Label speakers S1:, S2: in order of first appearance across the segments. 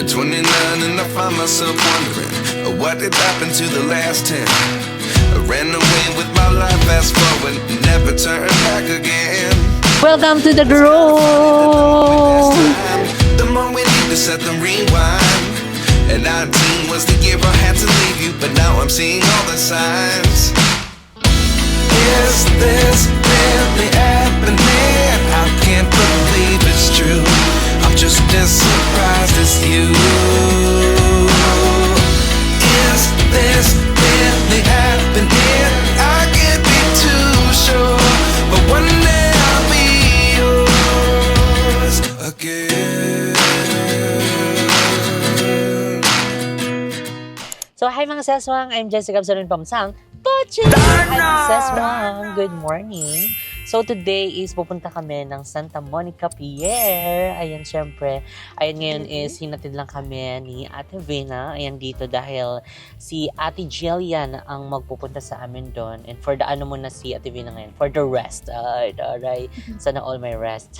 S1: 29 and I find myself wondering, what did happen to the last 10? I ran away with my life, fast forward, never turn back again.
S2: Welcome to the groove!
S1: The more we need to set the rewind. And 19 was the year I had to leave you, but now I'm seeing all the signs. Is this really happening? I can't believe it's true. I'm just as surprised as you. Is this really happening? I can't be too sure, but one day I'll be yours again.
S2: So, hi mga Seswang! I'm Jessica Absalon Pamsang. Pochi! I'm Seswang! Good morning! So, today is pupunta kami ng Santa Monica Pier. Ayan, syempre. Ayan, ngayon is hinatid lang kami ni Ate Vina. Ayan, dito dahil si Ate Jillian ang magpupunta sa amin doon. And for the ano muna si Ate Vina ngayon? For the rest. Alright. Sana all my rest.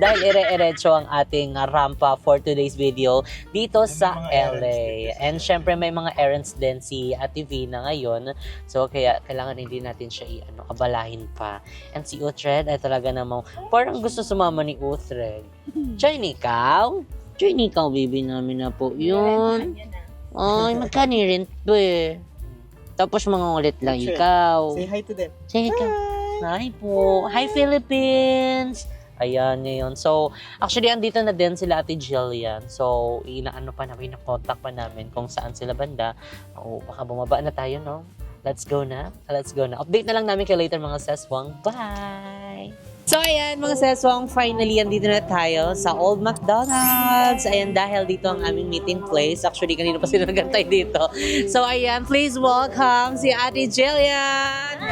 S2: Dahil ire-erecho ang ating rampa for today's video dito sa LA. And syempre, may mga errands din si Ate Vina ngayon. So, kaya kailangan hindi natin siya kabalahin pa. And si Uthred ay talaga namang parang gusto sumama ni Uthred. Join ikaw? Join ikaw, baby namin na po. Yun. Ay, magkanirin to eh. Tapos mga ulit lang ikaw.
S3: Say hi to them.
S2: Say hi. Hi po. Hi, Philippines! Ayan, ngayon. So, actually, andito na din sila Ate Jillian. So, na-contact pa namin kung saan sila banda. O, baka bumaba na tayo, no? Let's go na. Let's go na. Update na lang namin kayo later, mga Seswang. Bye! So, ayan, mga Seswang, finally, andito na tayo sa Old McDonald's. Ayan, dahil dito ang aming meeting place. Actually, kanina pa sila nagantay dito. So, ayan, please welcome si Ate Jillian!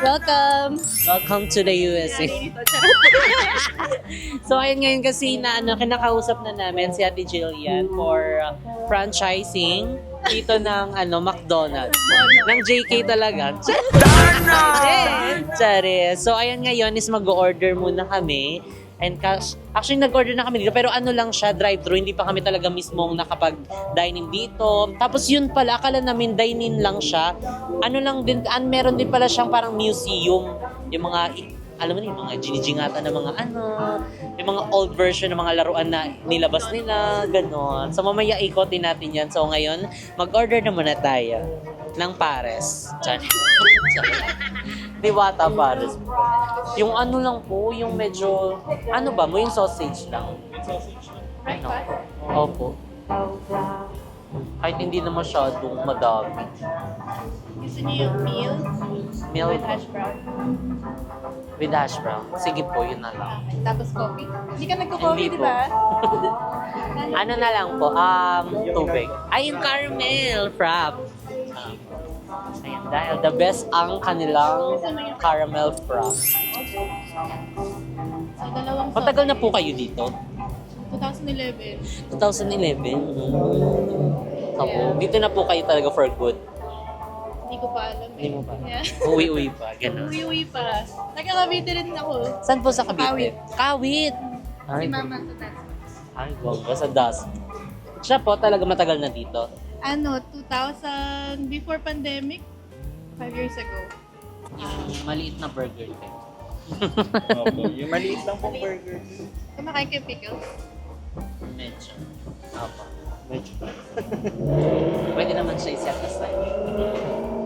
S2: Welcome! Welcome to the USA. So, ayun ngayon kasi kinakausap na namin si Ate Jillian for franchising dito ng McDonald's. Ng JK talaga. Charis. So, ayun ngayon is mag-order muna kami. And actually, nag-order na kami dito. Pero lang siya, drive-thru. Hindi pa kami talaga mismong nakapag-dining dito. Tapos yun pala, akala namin dine-in lang siya. Meron din pala siyang parang museum. Yung mga, alam mo na, yung mga ginijingatan na mga yung mga old version ng mga laruan na nilabas nila, gano'n. So, mamaya ikotin natin yan. So, ngayon, mag-order na muna tayo ng pares. Diwata pares. Yung lang po, yung medyo, yung sausage lang. Opo. Kahit hindi na masyadong madami.
S4: Gusto niyo yung meal?
S2: Meal
S4: With hash brown.
S2: with hash brown. Sige po, yun na lang.
S4: Tapos coffee. Hindi ka nagko-coffee,
S2: Hindi
S4: di
S2: po.
S4: ba?
S2: Ano na lang po, tubig. Ay, yung caramel frap. Ayan, dahil the best ang kanilang caramel frap.
S4: So, dalawang
S2: Matagal na po kayo dito?
S4: 2011.
S2: 2011? Opo. Dito na po kayo talaga for good.
S4: Hindi ko pa alam.
S2: Hindi mo pa?
S4: Yeah.
S2: Uwi-uwi pa, gano'n.
S4: Uwi-uwi pa. Nagka-Cavite rin ako.
S2: Saan po sa Cavite? Kawit!
S4: Si mama sa taas.
S2: Ay, bongga sa dust. Siya po talaga matagal na dito.
S4: 2000, before pandemic, 5 years ago.
S2: Yung maliit na burger din.
S3: Opo, yung maliit lang pong burger.
S4: Kumakain kayo pickles?
S2: Medyo. Opo. Medyo. Pwede naman siya i-set aside.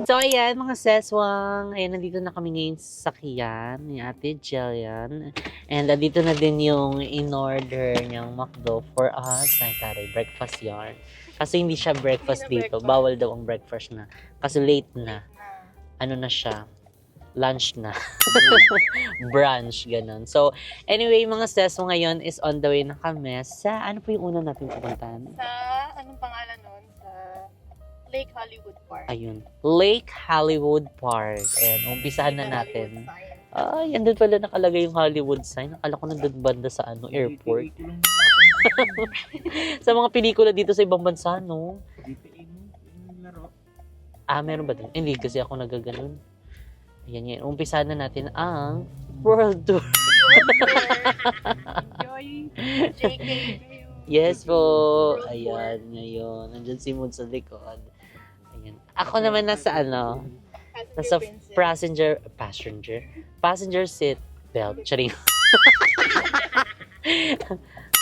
S2: So, ayan, mga Seswang. Ayan, nandito na kami ngayon sa sakyan ni Ate Jillian. And dito na din yung in-order niyang McDo for us. Ay, taray, breakfast yarn. Kasi hindi siya breakfast dito. Bawal daw ang breakfast na. Kasi late na. Na siya? Lunch na. Brunch, ganun. So, anyway, mga Seswang ngayon is on the way na kami sa, ano po yung una natin pupuntahan?
S4: Sa, anong pangalan nun? Sa Lake Hollywood Park.
S2: Ayun. Lake Hollywood Park. Ayan, umpisahan na natin. Ay, andun pala nakalagay yung Hollywood sign. Akala ko nandun banda sa airport. Sa mga pelikula dito sa ibang bansa, no? Meron ba din? Hindi, kasi ako nagaganon. Ayan yan. Umpisahan na natin ang World Tour.
S4: Joy, JK,
S2: Yes po. Ayan, ngayon. Nandyan si Moon sa likod. Ayan. Ako naman nasa nasa passenger seat belt. Charing.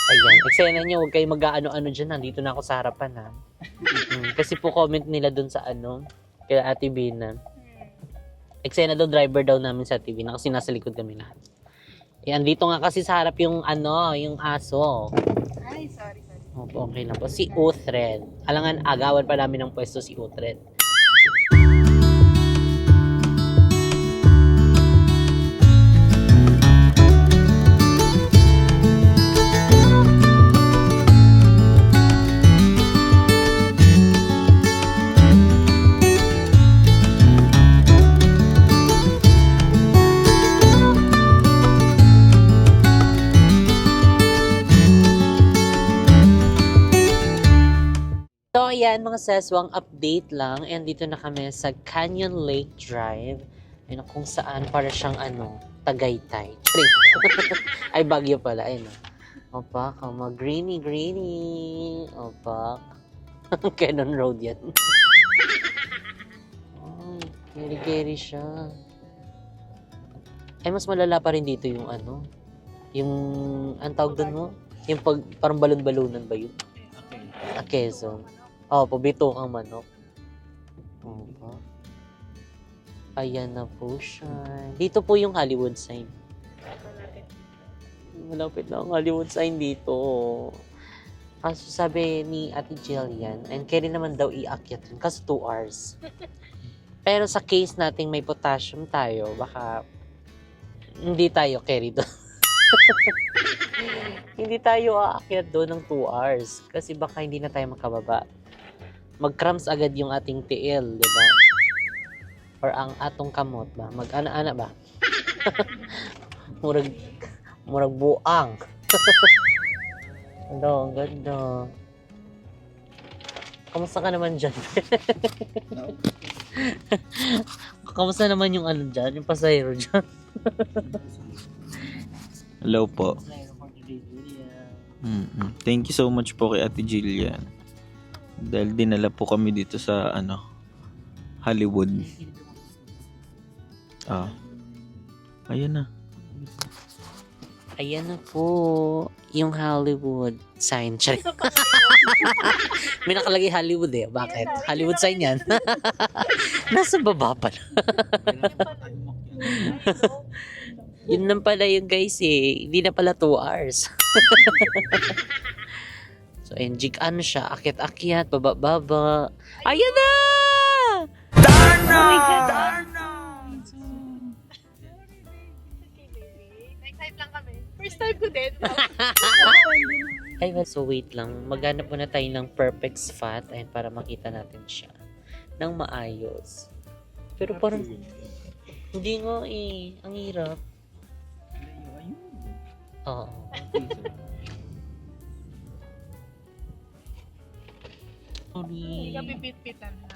S2: Ayan, eksena nyo, huwag kayo mag-ano-ano dyan. Nandito na ako sa harapan, ha. Kasi po comment nila dun sa kay Ate Bina. Eksena daw, driver daw namin sa TV na kasi nasa likod kami lahat. Ayan, dito nga kasi sa harap yung yung aso.
S4: Ay, sorry.
S2: Opo, okay na po. Si Uthred. Alangan, agawan pa namin ng pwesto si Uthred. So, ayan mga seswang update lang. And dito na kami sa Canyon Lake Drive. Ayun, kung saan para siyang Tagaytay. Ay, Baguio pala. Ayun. Opa, greeny. Opa. Cannon Road yan. Ay, keri siya. Ay, mas malala pa rin dito yung yung, ang tawag doon mo? Yung parang balon-balunan ba yun? Quezon. Opo, bitong ang manok. Opo. Ayan na po siya. Dito po yung Hollywood sign. Malapit na ang Hollywood sign dito. Kaso sabi ni Ate Jillian, and carry naman daw iakyat yun. Kaso 2 hours. Pero sa case nating may potassium tayo, baka hindi tayo carry doon. Hindi tayo aakyat doon ng 2 hours. Kasi baka hindi na tayo makababa. Mag-cramps agad yung ating tiil, di ba? Or ang atong kamot ba? Mag-ana-ana ba? murag buang. Ang ganda. Kamusta ka naman dyan? Kamusta naman yung dyan? Yung pasahero dyan?
S3: Hello po. Thank you so much po kay Ate Jillian. Dahil dinala po kami dito sa Hollywood. Ayan na.
S2: Ayan na po yung Hollywood sign. May nakalagay Hollywood eh. Bakit? Hollywood sign yan. Nasa baba pala. Yun lang pala yun guys eh. Hindi na pala 2 hours. So, siya. Akyat-akyat, baba-baba. Ayan na!
S4: Darna! Oh my God! Darna! Excited lang kami. First time ko din.
S2: Ay, so wait lang. Maghanap muna tayo ng perfect spot ayun, para makita natin siya ng maayos. Pero parang hindi nga eh. Ang hirap. Oo.
S4: Hindi ka pipit-pitan na.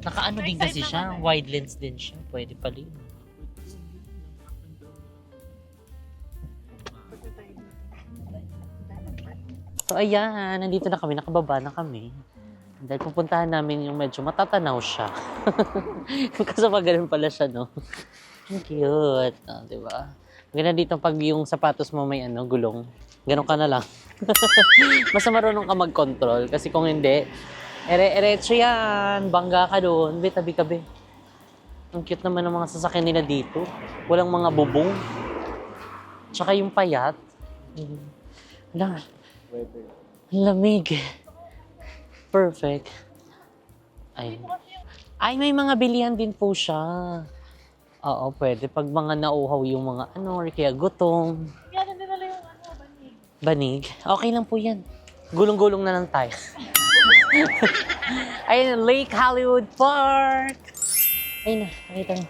S2: Nakaano din kasi siya. Wide lens din siya. Pwede pala yun. So ayan, nandito na kami. Nakababa na kami. Dahil pupuntahan namin yung medyo matatanaw siya. Kasi pag ganun pala siya, no? Ang cute. Diba? Maganda dito pag yung sapatos mo may gulong. Ganun ka na lang. Basta marunong ka mag-control. Kasi kung hindi, ere-eretso yan. Bangga ka doon. Tabi ka, be. Ang cute naman ng mga sasakyan nila dito. Walang mga bubong. Tsaka yung payat. Ang lamig. Perfect. Ay, may mga bilihan din po siya. Oo, pwede. Pag mga nauhaw yung mga or kaya gutom.
S4: Yan, nandala yung banig.
S2: Banig? Okay lang po yan. Gulong-gulong na lang tayo. Ayun, Lake Hollywood Park. Ayun na, nakita na.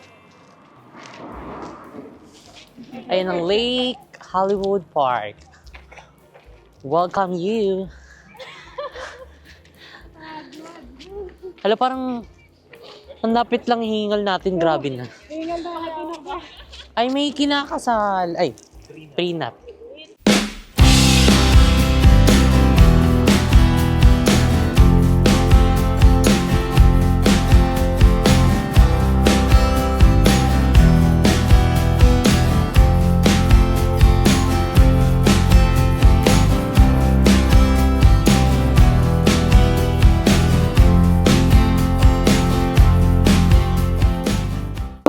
S2: Ayun ang Lake Hollywood Park. Welcome you. Hala, parang ang lapit lang hingal natin. Grabe na.
S4: Hingal na ako.
S2: Ay, may kinakasal. Ay, prenup.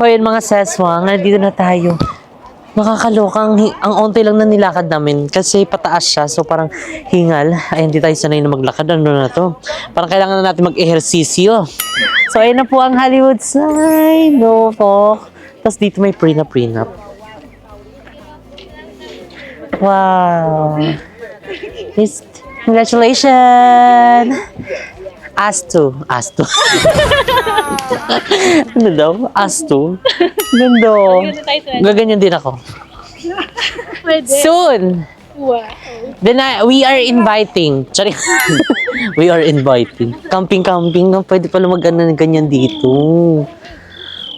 S2: ayun mga seswang, nandito na tayo. Nakakaloka, ang onti lang na nilakad namin kasi pataas siya, so parang hingal. Ayun, di tayo sanay na maglakad. Ano na to? Parang kailangan na natin mag-ehersisyo. So ayun na po ang Hollywood sign. No po. Tapos dito may prenup. Wow. Yes. Congratulations! Asto. Ano daw? Asto? Ganda. Gaganyan din ako.
S4: Pwede.
S2: Soon!
S4: Wow.
S2: Then we are inviting. Sorry. We are inviting. Camping. Pwede pala mag-ano ng ganyan dito.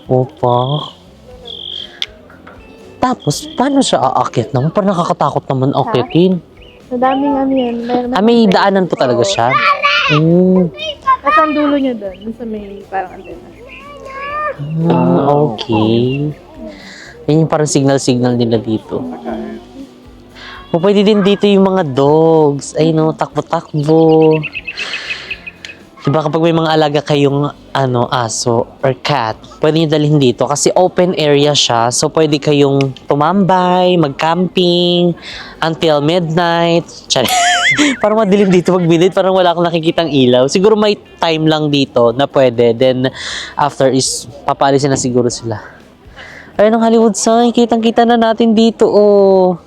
S2: Opa. Tapos, paano siya aakyat naman? Parang nakakatakot naman akyatin.
S4: Madaming ano yan.
S2: May daanan po talaga siya.
S4: At ang dulo niya doon. Doon sa may parang antena.
S2: Okay. Yan yung parang signal nila dito. O pwede din dito yung mga dogs. Ay no, takbo-takbo. Diba kapag may mga alaga kayong aso or cat, pwede nyo dalhin dito kasi open area siya. So pwede kayong tumambay, mag-camping until midnight. Parang madilim dito pag midnight, parang wala akong nakikitang ilaw. Siguro may time lang dito na pwede. Then after is papaalisin na siguro sila. Ayun ang Hollywood sign. Kitang-kita na natin dito. Oh.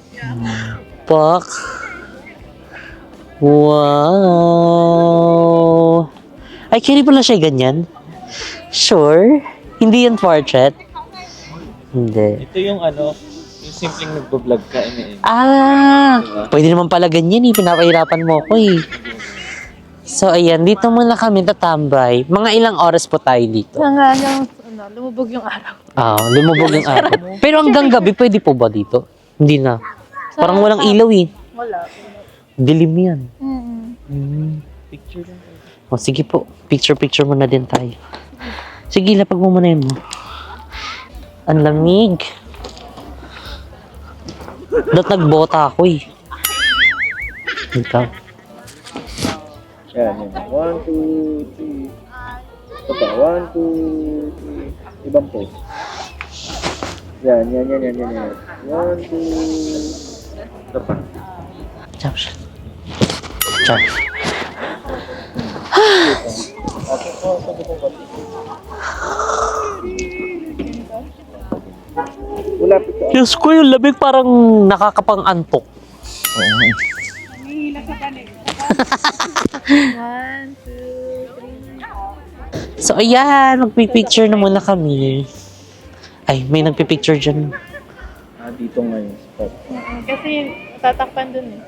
S2: Pak. Wow. Ay, kini pala siya ganyan? Sure? Hindi yan portrait? Hindi.
S3: Ito yung yung simpleng nagbablog ka.
S2: Pwede naman pala ganyan eh. Pinapahirapan mo ako eh. So, ayan. Dito muna kami tatambay. Mga ilang oras po tayo dito?
S4: Lumubog yung araw.
S2: Lumubog yung araw. Pero hanggang gabi, pwede po ba dito? Hindi na. Parang walang ilaw eh.
S4: Wala.
S2: Dilim yan.
S3: Picture lang.
S2: O, sige po. Picture muna din tayo. Sige, lapag mo muna yun mo. Ang lamig. Nagbota ako eh. Ikaw.
S3: Yan. 1, 2, 3. Ito pa. 1, 2, 3. Ibang pose. Yan. 1, 2. Ito pa.
S2: Char.
S3: Okay po. Sabi ko ba? Wala po ito.
S2: Diyos ko, yung lamig parang nakakapang-antok.
S4: One, two, three.
S2: So, ayan. Magpipicture na muna kami. Ay, may nagpipicture dyan.
S3: Dito ngayon spot.
S4: Kasi tatakpan dun eh.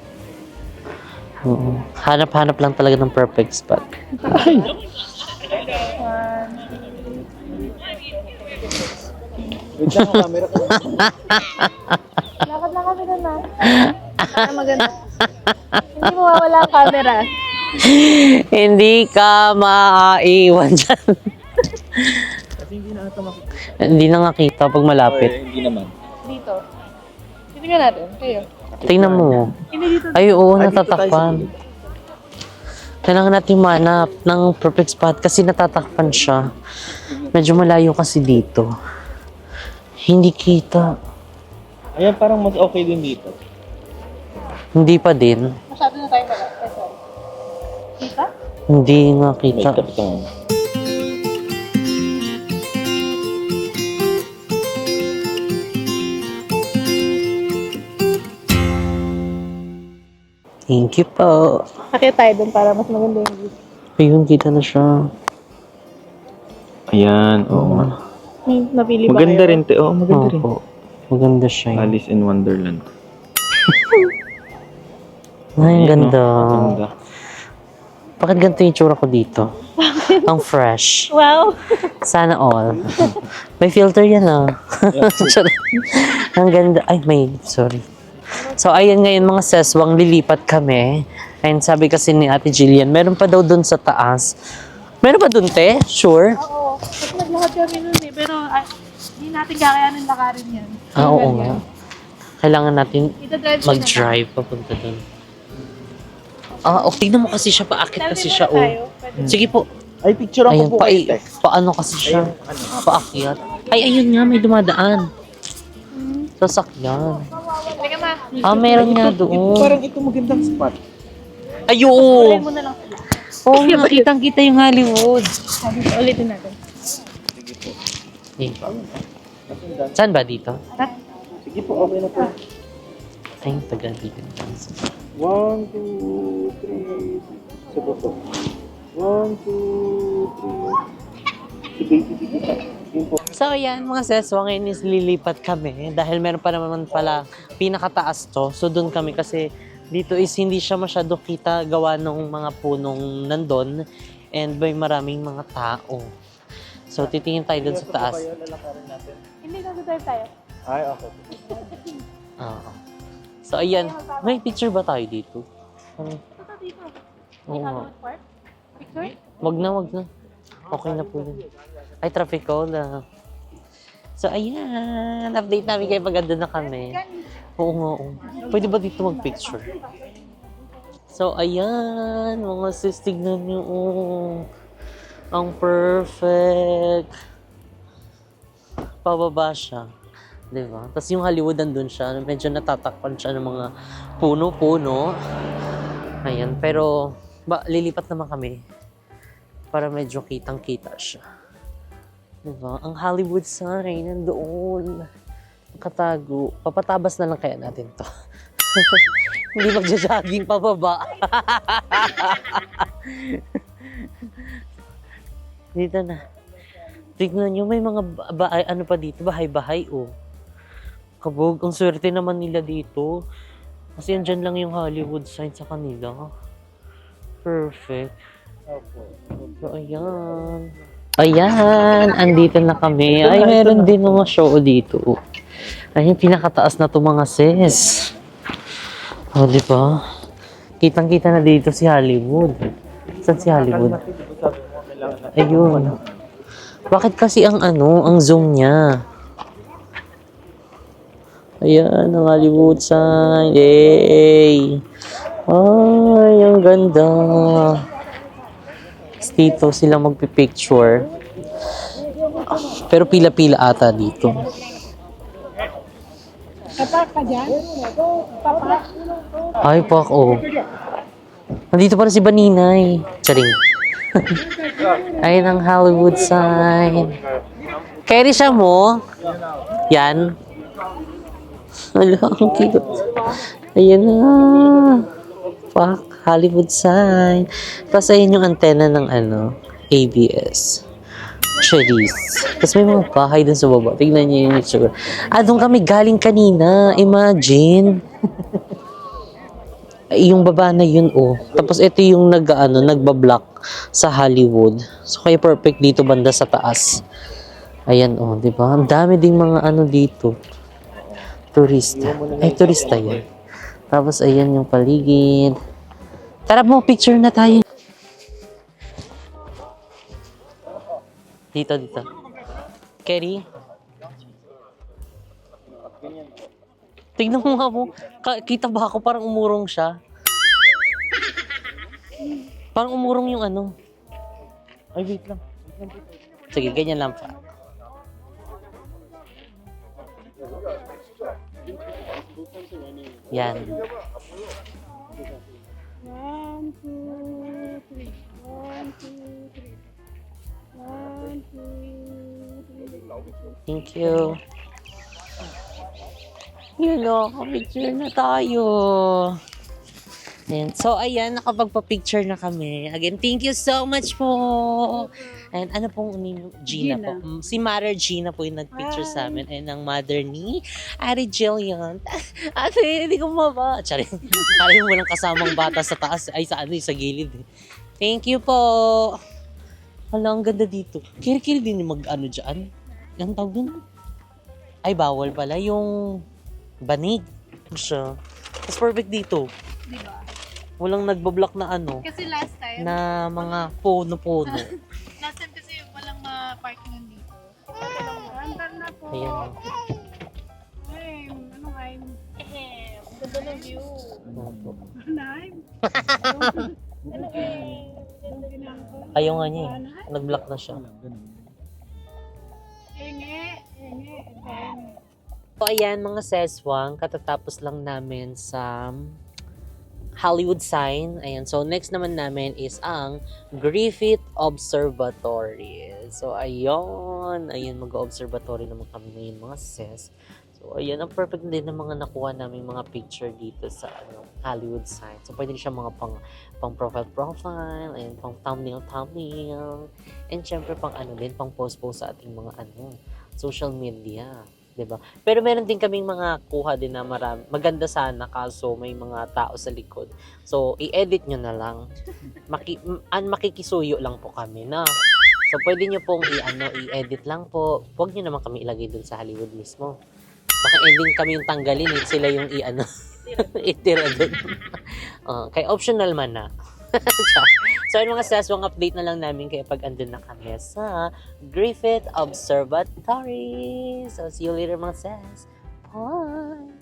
S2: Oo. Hanap-hanap lang talaga ng perfect spot.
S3: Wait lang ang camera ko.
S4: Lakad lang kami dun na. Para maganda. Hindi mawawala ang camera.
S2: Hindi ka maiwan dyan.
S3: Kasi hindi na ito makikita.
S2: Hindi na nakita pag malapit.
S3: Hindi naman.
S4: Dito. Titingnan natin. Kayo.
S2: Tingnan mo.
S4: Hindi dito.
S2: Ay, oo,
S3: Ay, dito tayo sa
S2: natatakpan.
S3: gilid.
S2: Kailangan natin manap ng perfect spot kasi natatakpan siya. Medyo malayo kasi dito. Hindi kita.
S3: Ayan, parang mas okay din dito.
S2: Hindi pa din.
S4: Masyado na tayo wala. Kita?
S2: Hindi nga kita.
S3: Makeup ito.
S2: Thank you po.
S4: Akit tayo dun para mas maganda yung view.
S2: Ayun, kita na siya.
S3: Ayan, oo nga.
S4: Napili ba
S3: Maganda
S4: kayo?
S3: rin, te. Oo, maganda rin.
S2: Opo. Maganda siya.
S3: Alice in Wonderland.
S2: Ay, ang
S3: Ayan,
S2: ganda.
S3: no? Ganda.
S2: Bakit ganito yung tsura ko dito? Ang fresh.
S4: Wow!
S2: Sana all. May filter yan ah. Charot. Ang ganda. Ay, sorry. So, ayan ngayon mga seswang, lilipat kami. And sabi kasi ni Ate Jillian, meron pa daw dun sa taas. Meron pa dun, te? Sure?
S4: Oo. Kasi naglakad kami nun eh. Pero hindi natin kakayanin lakarin yan.
S2: Oo nga. Kailangan natin
S4: Ita-drive siya
S2: mag-drive papunta dun. Okay, tignan mo kasi siya, paakit kasi siya.
S4: tayo.
S2: Sige po.
S3: Ay, picture ako
S2: Ayan,
S3: po kayo, te.
S2: paano kasi siya? Paakyat. Ay, ayun nga, may dumadaan. Sasakyan.
S4: Halika ma.
S2: Meron nga doon.
S3: Parang ito magandang spot.
S2: Ay, oo.
S4: Ulitin mo na lang sila.
S2: Oo, nakitang-kita yung Hollywood.
S4: Ulitin natin.
S2: Eh, saan ba dito?
S3: Sige po, okay na po.
S2: Ay, taga dito.
S3: 1, 2, 3. Sa po. 1, 2, 3. Si baby dito pa. Yun po.
S2: So, ayan, mga seswa, ngayon is lilipat kami dahil meron pa naman pala pinakataas to. So, doon kami kasi dito is hindi siya masyado kita gawa ng mga punong nandun and may maraming mga tao. So, titingin tayo doon sa taas.
S4: Hindi nag-drive tayo.
S3: Ay, okay.
S2: Oo. So, ayan. May picture ba tayo dito?
S4: Ito dito.
S2: Oo nga.
S4: Hollywood Park. Picture?
S2: Wag na. Okay na po yun. Ay, traffic call na. So, ayan. Update namin kayo pag andun na kami. Oo nga, oo. Pwede ba dito mag-picture? So, ayan. Mga sis, tignan nyo. Oh. Ang perfect. Pababa siya. Diba? Tapos yung Hollywood andun siya. Medyo natatakpan siya ng mga puno-puno. Ayan. Pero, lilipat naman kami. Para medyo kitang-kita siya. Diba? Ang Hollywood sign nandoon. Nakatago. Papatabas na lang kaya natin to. Hindi magja-jogging pababa. Dito na. Tignan nyo, may mga ano pa dito, bahay-bahay, oh. Kabog, ang swerte naman nila dito. Kasi andyan lang yung Hollywood sign sa kanila. Perfect. So, ayan. Ayan, andito na kami. Ay, meron din mga show dito. Ayun, pinakataas na to mga sis. O, di ba? Kitang-kita na dito si Hollywood. Saan si Hollywood? Ayun. Bakit kasi ang zoom niya? Ayan, ang Hollywood sign. Yay! Ay, ang ganda. Dito sila magpipicture. Pero pila-pila ata dito.
S4: Tapak ka dyan? Tapak?
S2: Ay, pak, oh. Nandito para si Baninay. Charing. Ayun ang Hollywood sign. Carry siya mo? Yan. Ala, ang cute. Ayan na. Fuck, Hollywood sign. Tapos ayun yung antena ng ABS. Cherise. Tapos may mga bahay dun sa baba. Tignan niyo yung itsura. Doon kami galing kanina. Imagine. Yung baba na yun, oh. Tapos ito yung nagbablock sa Hollywood. So kaya perfect dito banda sa taas. Ayan, oh, di ba? Ang dami ding mga dito. Turista. Ay, turista yan. Tapos ayan yung paligid. Tara mo, picture na tayo. Dito. Kerry? Tignan mo nga mo. Kita ba ako parang umurong siya? Parang umurong yung Ay, wait lang. Sige, ganyan lang pa. Yan.
S4: 1, 2, 3. 1, 2, 3. 1, 2, 3.
S2: Thank you. Yun o, picture na tayo. Ayan. So, ayan, nakapagpa-picture na kami. Again, thank you so much po. And ano pong Gina po? Si Mother Gina po yung nag-picture sa amin. And ang mother ni Ari Jillian. Ate, hindi ko maba. Charing. Kaya mo lang kasamang bata sa taas. Ay, sa gilid. Thank you po. Hala, ang ganda dito. Kiri-kiri din yung dyan. Ang tawag dun? Ay, bawal pala. Yung banig. Siya. Tapos perfect dito.
S4: Diba?
S2: Walang nagbablock na
S4: Kasi last time,
S2: na mga puno-puno.
S4: last time kasi walang parkingan dito. Andar na po.
S2: Ayan.
S4: Ay, anong I'm? Ganda ng view. Naim. Ano ganda ginagawa.
S2: Ayaw nga niya eh. Nag-block na siya.
S4: Enge.
S2: So, ayan mga seswang, katatapos lang namin sa Hollywood sign. Ayan, so next naman namin is ang Griffith Observatory. So, ayun, mag-observatory naman kami ngayon mga ses. So, ayan, ang perfect din ng mga nakuha namin mga picture dito sa Hollywood sign. So, pwede siya mga pang profile, ayan, pang thumbnail, and syempre pang pang post sa ating mga social media. 'Di ba? Pero meron din kaming mga kuha din na maganda sana kaso may mga tao sa likod. So, i-edit nyo na lang. Makikisuyo lang po kami na. So, pwede nyo pong i-edit lang po. Huwag nyo naman kami ilagay dun sa Hollywood mismo. Baka ending kami yung tanggalin, sila yung itira dun. Kaya optional man na. So, yung mga seswang update na lang namin kaya pag andun na kami sa Griffith Observatory. So, see you later mga ses. Bye!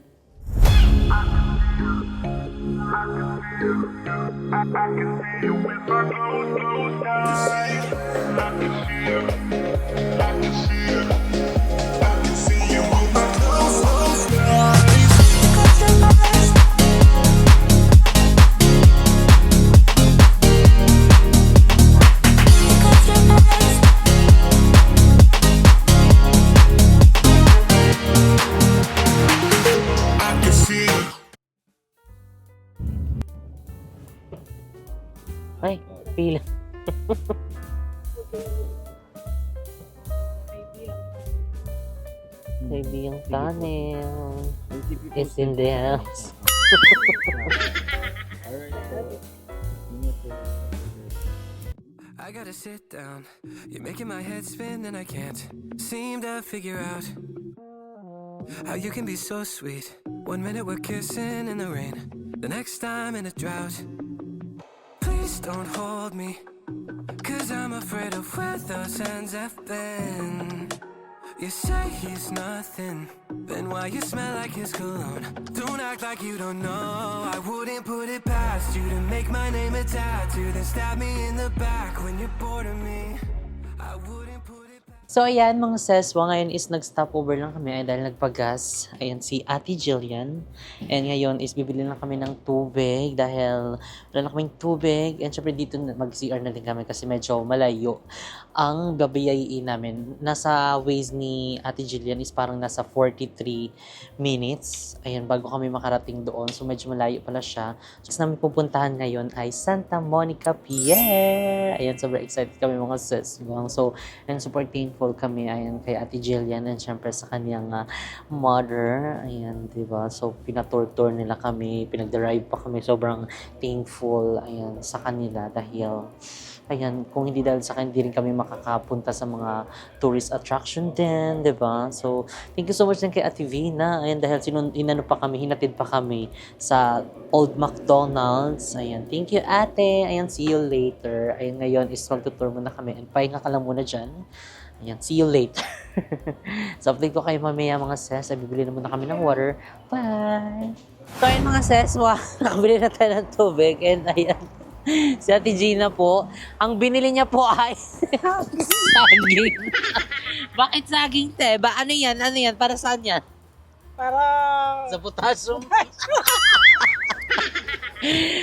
S2: Ay, pila. Kaibigang tunnel is in the house.
S1: I gotta sit down. You're making my head spin and I can't seem to figure out how you can be so sweet. 1 minute we're kissing in the rain, the next time in a drought. Please don't hold me, 'cause I'm afraid of where those hands have been. You say he's nothing, then why you smell like his cologne? Don't act like you don't know. I wouldn't put it past you to make my name a tattoo, then stab me in the back when you're bored of me. I wouldn't put it past.
S2: So, ayan mga seswa, ngayon is nag-stopover lang kami dahil nagpagas. Ayan si Ate Jillian. And ngayon is bibili lang kami ng tubig dahil wala na kaming tubig. And syempre dito mag-CR na din kami kasi medyo malayo ang babayayin namin. Nasa ways ni Ate Jillian is parang nasa 43 minutes. Ayan, bago kami makarating doon. So, medyo malayo pala siya. So, namin pupuntahan ngayon ay Santa Monica Pier. Ayan, sobrang excited kami mga seswang. So, and super thankful kami ayan kay Ate Jillian and syempre sa kanyang mother. Ayan, 'di ba? So pinatur-tour nila kami, pinag-drive pa kami. Sobrang thankful ayan sa kanila dahil ayan, kung hindi dahil sa akin, hindi rin kami makakapunta sa mga tourist attraction din, 'di ba? So, thank you so much din kay Ate Vina. Ayan, dahil hinatid pa kami sa Old McDonald's. Ayan, thank you Ate. Ayan, see you later. Ayan, ngayon is magtutour muna kami. And pahinga ka lang muna dyan. Ayan, see you later. So, update ko kayo mamaya mga ses. Bibili na muna kami ng water. Bye! So, ayan mga ses, nakabili na tayo ng tubig. And ayan, si Ate Gina po, ang binili niya po ay saging. Bakit saging, te? Ano yan? Para saan yan?
S5: Para
S2: Sa potassium.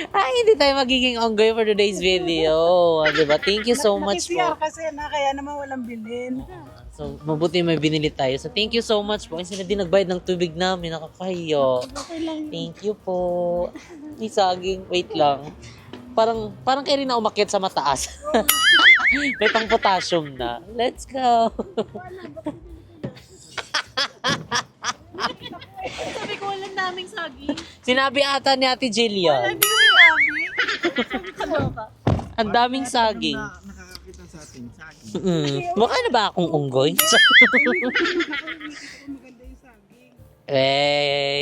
S2: Ay, hindi tayo magiging onggoy for today's video. Diba? Thank you so much po.
S5: nakisiya kasi kaya naman walang bilhin.
S2: So, mabuti may binili tayo. So, thank you so much po. Kasi sila din nagbayad ng tubig namin. Nakakahiyo.
S5: Okay lang.
S2: Thank you po. Ni saging. Wait lang. Parang kayo rin na umakyat sa mataas. May pang potassium na. Let's go.
S4: Sabi ko, walang daming saging.
S2: Sinabi ata ni Ate Jillian.
S4: Hindi ko sinabi. Sabi ko ka.
S2: Ang daming saging.
S3: Nakakakita sa atin, saging.
S2: Mukha na ba akong unggoy?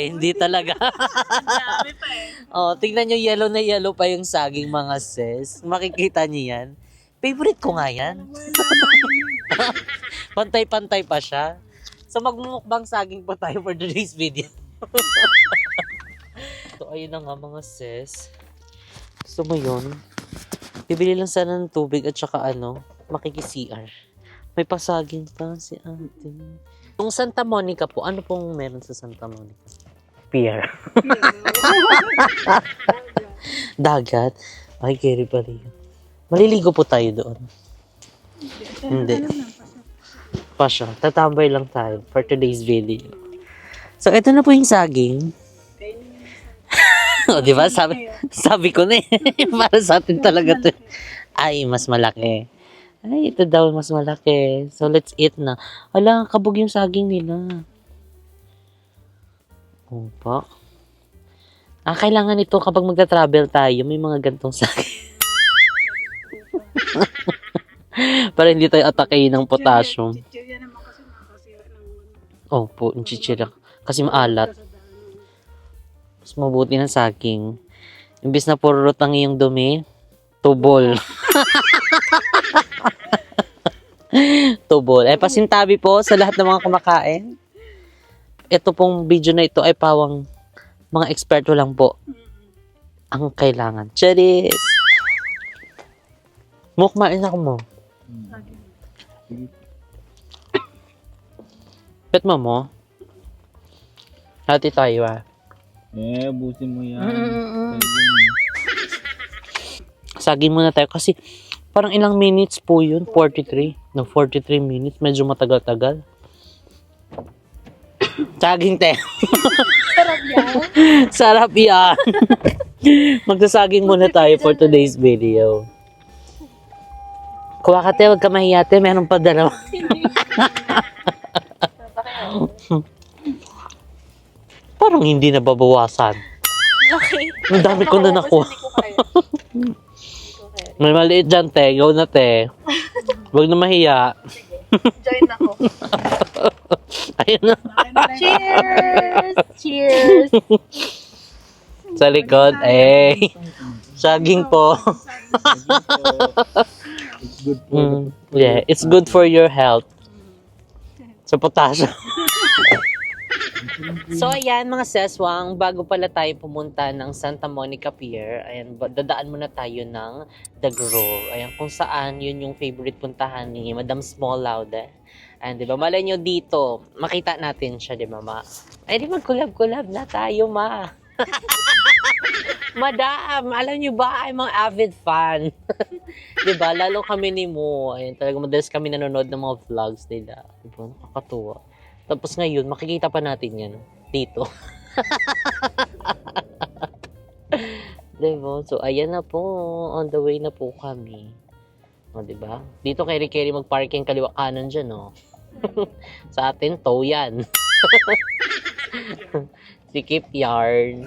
S2: Hindi talaga.
S4: Dami pa eh.
S2: Oh, tingnan nyo, yellow na yellow pa yung saging mga sis. Makikita nyo yan. Favorite ko nga yan. Pantay-pantay pa siya. So, magmumukbang saging pa tayo for today's video. So, ayun na nga mga sis. Gusto mo yun? Bibili lang sana ng tubig at saka makiki-CR. May pasaging pa si ate. Yung Santa Monica po, ano pong meron sa Santa Monica? Pier. Dagat. Ay, carry pa rin. Maliligo po tayo doon. Hindi. Pasya. Tatambay lang tayo for today's video. So, ito na po yung saging. O, di ba? Sabi ko na eh. Para sa atin talaga to. Ay, mas malaki. Ay, ito daw mas malaki. So, let's eat na. Ala, kabog yung saging nila. Opa. Kailangan ito kapag magta-travel tayo, may mga gantong saging. Para hindi tayo atake ng potassium.
S5: Chichirya naman kasi nakakasira ng
S2: Opo, yung chichirya. Kasi maalat. Mas mabuti ng saging. Imbis na purot ang iyong dumi, tubol. Tubol. Pasintabi po sa lahat ng mga kumakain. Ito pong video na ito ay pawang mga eksperto lang po ang kailangan. Charis! Mukmain ako mo. Bet mo? Hati tayo
S3: Busin mo yan.
S2: Saging muna tayo kasi parang ilang minutes po yun? 43. No, 43 minutes. Medyo matagal-tagal. Saging te.
S4: Sarap yan.
S2: Sarap yan. Magsasaging muna tayo for today's video. Kuha ka te, huwag ka mahiyate. Meron pa dalawa. Parang hindi na babawasan.
S4: Okay.
S2: Ang dami ko na nakuha.
S4: Hindi ko kaya.
S2: May maliit dyan, te. Go na, te. Huwag na mahiya.
S4: Join ako.
S2: Ayun na.
S4: Cheers! Cheers!
S2: Sa likod, saging po.
S3: It's good for
S2: Yeah, it's good for your health. Sa potassium. So, ayan mga seswang, bago pala tayo pumunta ng Santa Monica Pier, ayan, dadaan muna tayo ng The Grove. Ayan, kung saan, yun yung favorite puntahan ni Madam Small Laude. Ayan, di ba? Malay nyo dito, makita natin siya, di ba, ma? Ay, di mag-collab-collab na tayo, ma. Madam, alam nyo ba, ay mga avid fan. Di ba? Lalo kami ni Mo. Ayan, talaga madalas kami nanonood ng mga vlogs nila. Di ba? Nakakatuwa. Tapos ngayon, makikita pa natin yan dito. Diba? So, ayan na po. On the way na po kami. O, diba? Dito kay Ricky mag-parking kaliwa kanan dyan, no? Sa atin, tow yan. Sikip yard.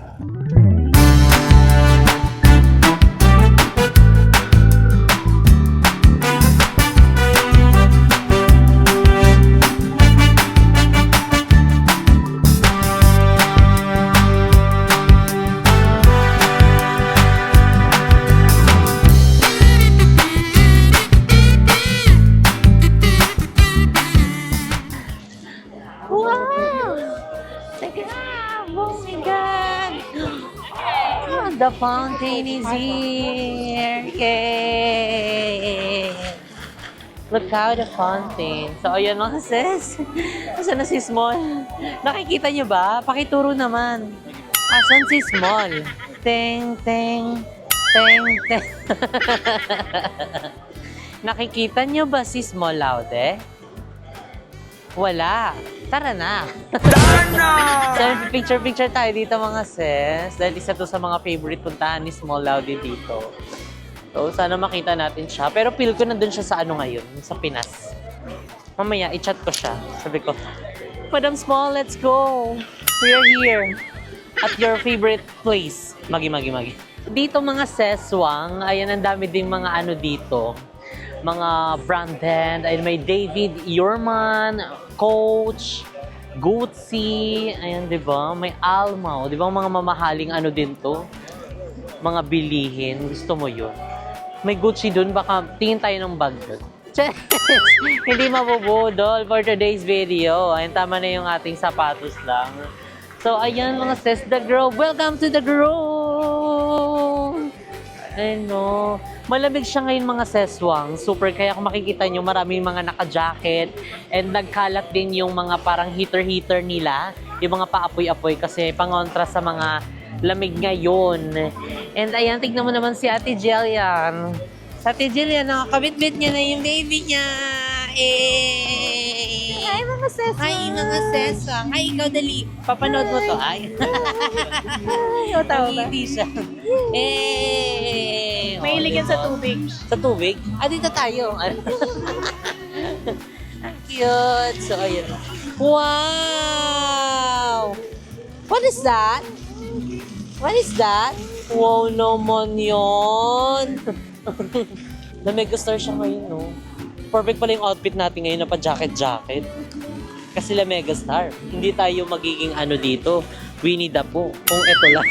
S2: The fountain is here. Yay! Look how the fountain. So, ayan mga sis. Asan na si Small? Nakikita niyo ba? Pakituro naman. Asan si Small? Teng, teng, teng, teng. Nakikita niyo ba si Small Laude? Wala. Tara na. So, picture-picture tayo dito mga sis. Dahil isa to sa mga favorite puntahan ni Small Laude dito. So, sana makita natin siya. Pero feel ko nandun siya sa ano ngayon, sa Pinas. Mamaya, i-chat ko siya. Sabi ko, Madam Small, let's go. We're here. At your favorite place. Magi. Dito mga seswang, ayan, ang dami ding mga ano dito. Mga branded. Ayun, may David Yurman, Coach, Gucci, ayan, di ba? May Almao, di ba? Mga mamahaling ano din to? Mga bilihin. Gusto mo yun? May Gucci dun, baka tingin tayo ng bag dun. Hindi mabubudol for today's video. Ayun, tama na yung ating sapatos lang. So, ayan mga sis, The Grove. Welcome to The Grove! Ano, malamig siya ngayon mga seswang. Super, kaya kung makikita nyo, maraming mga naka-jacket and nagkalat din yung mga parang heater-heater nila, yung mga paapoy-apoy kasi pangontra sa mga lamig ngayon. And ayan, tignan mo naman si Ate Jillian. Sa Ate Jillian, nakakabit-bit niya na yung baby niya.
S4: Hi, mga seswang.
S2: Hi, mga seswang. Hi, ikaw dali. Papanood mo to, ay.
S4: Tama ba?
S2: Hindi siya.
S4: Mahilig yan sa tubig.
S2: Sa tubig? Dito tayo. Ang cute. So, ayun. Wow! What is that? What is that? Wow naman yun. Na-megastar siya ngayon, no? Perfect pala yung outfit natin ngayon na pa-jacket-jacket. Kasi la megastar. Hindi tayo magiging ano dito, Winnie the Pooh. Kung eto lang.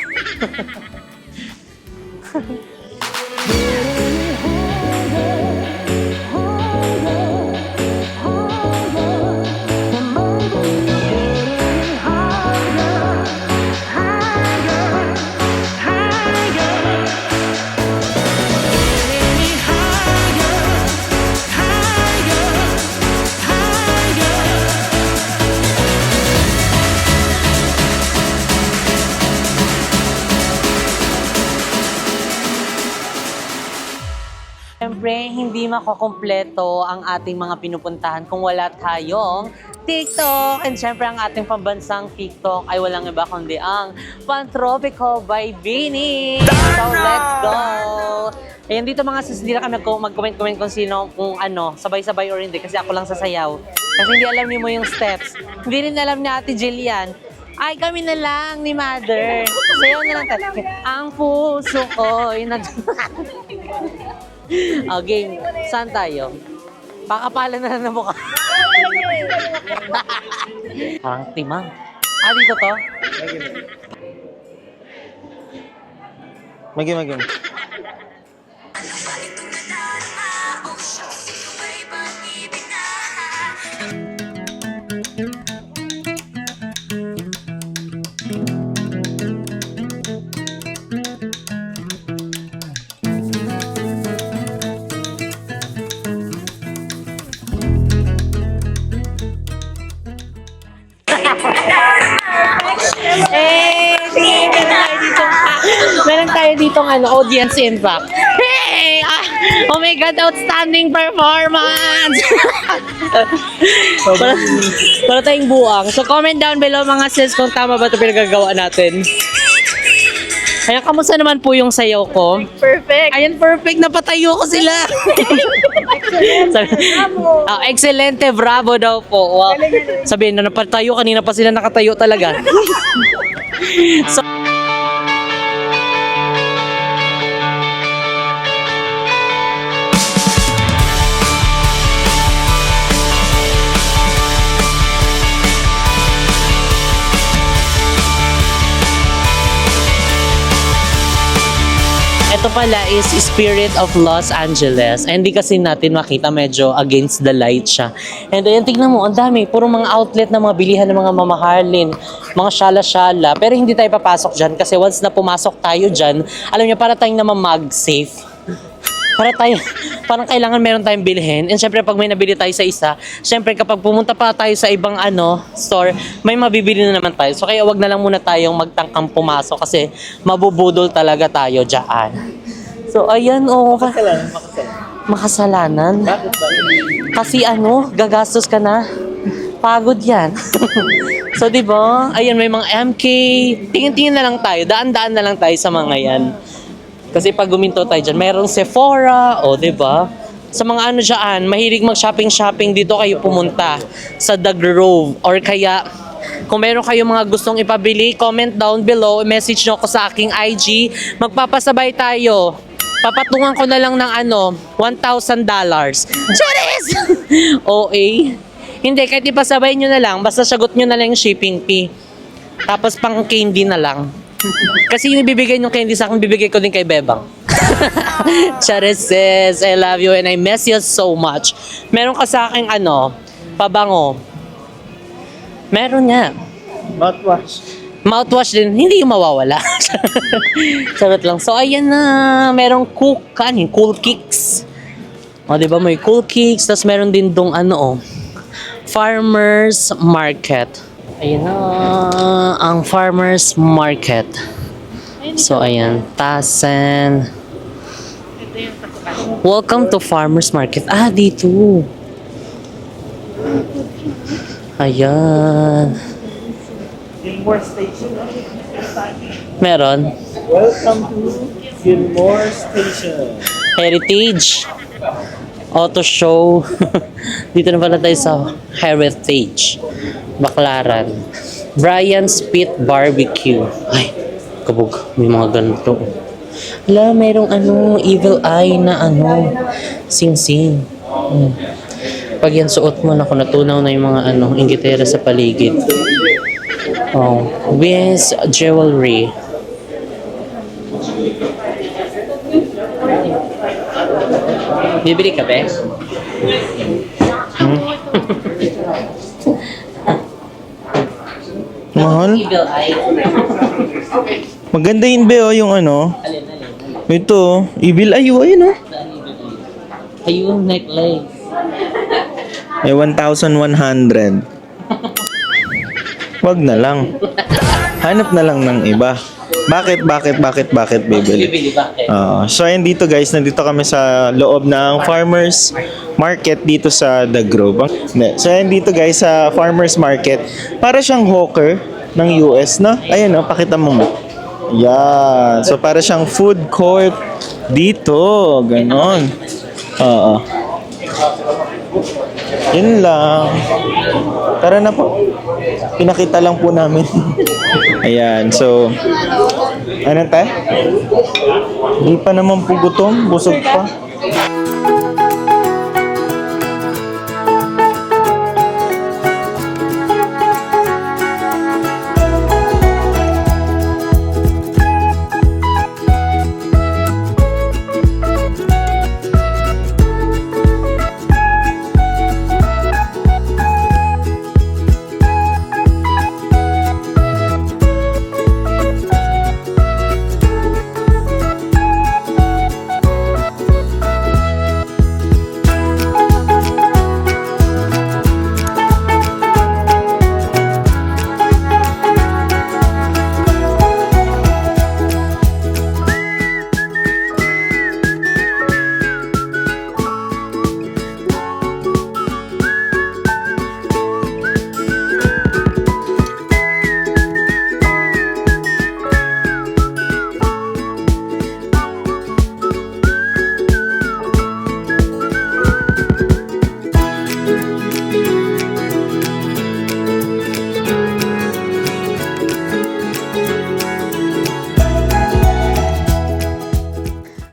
S2: Siyempre, hindi makukumpleto ang ating mga pinupuntahan kung wala tayong TikTok. And siyempre, ang ating pambansang TikTok ay walang iba kundi ang Pantropico by Bini. So, let's go! Ayan, dito mga sis, hindi na kami mag-comment kung sino, kung ano, sabay-sabay or hindi, kasi ako lang sasayaw. Kasi hindi alam niyo mo yung steps. Hindi rin alam ni Ate Jillian. Ay, kami na lang ni Mother. Sayaw na lang tayo. Ang puso ko, Okay, saan tayo? Pakapalan na lang na mukha. Parang timang. Dito to?
S3: Magim.
S2: Meron tayo ditong audience impact. Hey! Oh my God, outstanding performance! para tayong buwang. So comment down below mga sis kung tama ba ito pinagagawa natin. Ayan, kamusta naman po yung sayaw ko?
S4: Perfect.
S2: Ayan, perfect. Napatayo ko sila. Excelente, bravo daw po. Wow. Sabihin na napatayo, kanina pa sila nakatayo talaga. So, ito pala is Spirit of Los Angeles. And hindi kasi natin makita, medyo against the light siya. And ayan, tignan mo, ang dami. Puro mga outlet na mga bilihan ng mga mamahalin, mga syala-syala. Pero hindi tayo papasok dyan kasi once na pumasok tayo dyan, alam niyo, para tayong naman mag-safe. Parang kailangan meron tayong bilhin. And syempre, pag may nabili tayo sa isa, syempre, kapag pumunta pa tayo sa ibang store, may mabibili na naman tayo. So, kaya wag na lang muna tayong magtangkang pumasok kasi mabubudol talaga tayo dyan. So, ayan, Makasalanan?
S3: Bakit ba?
S2: Kasi gagastos ka na. Pagod yan. So, di ba? Ayan, may mga MK. Tingin-tingin na lang tayo. Daan-daan na lang tayo sa mga yan. Kasi pag guminto tayo dyan, mayroong Sephora, di ba? Sa mga dyan, mahilig mag-shopping-shopping, dito kayo pumunta sa The Grove. Or kaya, kung meron kayo mga gustong ipabili, comment down below, message nyo ko sa aking IG, magpapasabay tayo. Papatungan ko na lang ng $1,000. Charis! OA. Hindi, kahit ipasabay nyo na lang, basta sagot nyo na lang yung shipping fee. Tapos pang candy na lang. Kasi yung ibibigay yung candy sa akin, bibigay ko din kay Bebang. Charis sis, I love you and I miss you so much. Meron ka sa akin pabango. Meron nga.
S3: Mouthwash.
S2: Mouthwash din, hindi yung mawawala. Charot lang. So, ayan na. Merong Cool Kicks. O, diba? May Cool Kicks. Tapos meron din dong Farmers Market. Ayan na. Ang Farmers Market. So, ayan. Tasen. Welcome to Farmers Market. Ah, dito. Ayan.
S3: Gilmore Station.
S2: Meron.
S3: Welcome to Gilmore Station.
S2: Heritage. Auto show. Dito na pala tayo sa Heritage. Baclaran. Brian's Pit Barbecue. Ay, kabog. May mga ganito. Wala, merong evil eye na sing-sing. Pag yan suot mo, naku, natunaw na yung mga inggitera sa paligid. Oh, Wiz Jewelry. Bibili ka, be?
S6: Mahal?
S2: Evil eye.
S6: Maganda yun, be, yung
S2: Alin.
S6: Ito, Evil Eye, ayun,
S2: Ayun, necklace.
S6: May 1,100. Wag na lang. Hanap na lang ng iba. Bakit, bibili?
S2: Bibili, bakit?
S6: So, ayun dito guys, nandito kami sa loob ng Farmers Market dito sa The Grove. So, ayun dito guys sa Farmers Market. Para siyang hawker ng US, no? Ayun, pakita mo mo. Yan. So, para siyang food court dito. Ganon. Oo. Yun lang. Tara na po. Pinakita lang po namin. Ayan. So, ano tayo? Hindi pa naman po gutom. Busog pa.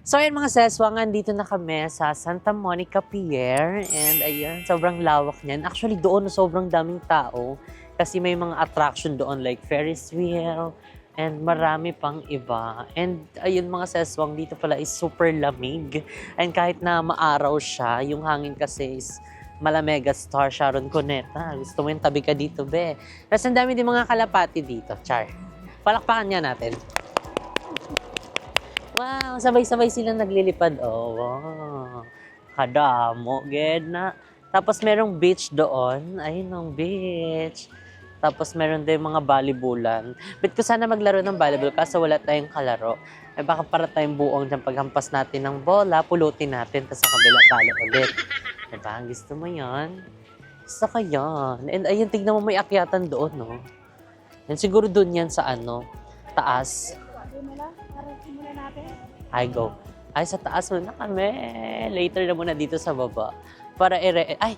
S2: So ayun mga seswangan, dito na kami sa Santa Monica Pier. And ayun, sobrang lawak niyan. Actually doon sobrang daming tao. Kasi may mga attraction doon like Ferris wheel. And marami pang iba. And ayun mga seswang, dito pala is super lamig. And kahit na maaraw siya, yung hangin kasi is Malamega Star Sharon Cuneta. Gusto mo yung tabi ka dito, be. Tapos ang dami din mga kalapati dito, char. Palakpakan nga natin. Wow, sabay-sabay sila naglilipad. Oh, wow. Kadamo, ged na. Tapos merong beach doon. Ayun ang beach. Tapos meron din mga volleyballan. Bet ko sana maglaro ng volleyball kaso wala tayong kalaro. Eh baka para tayong buong dyan paghampas natin ng bola, pulutin natin, tapos sa kabila talo ulit. Diba? Gusto mo yan? Gusto ka yan. And ayun, tignan mo may akyatan doon, no? And siguro doon yan sa taas. I go. Ay, sa taas muna kami. Later na muna dito sa baba. Para ay!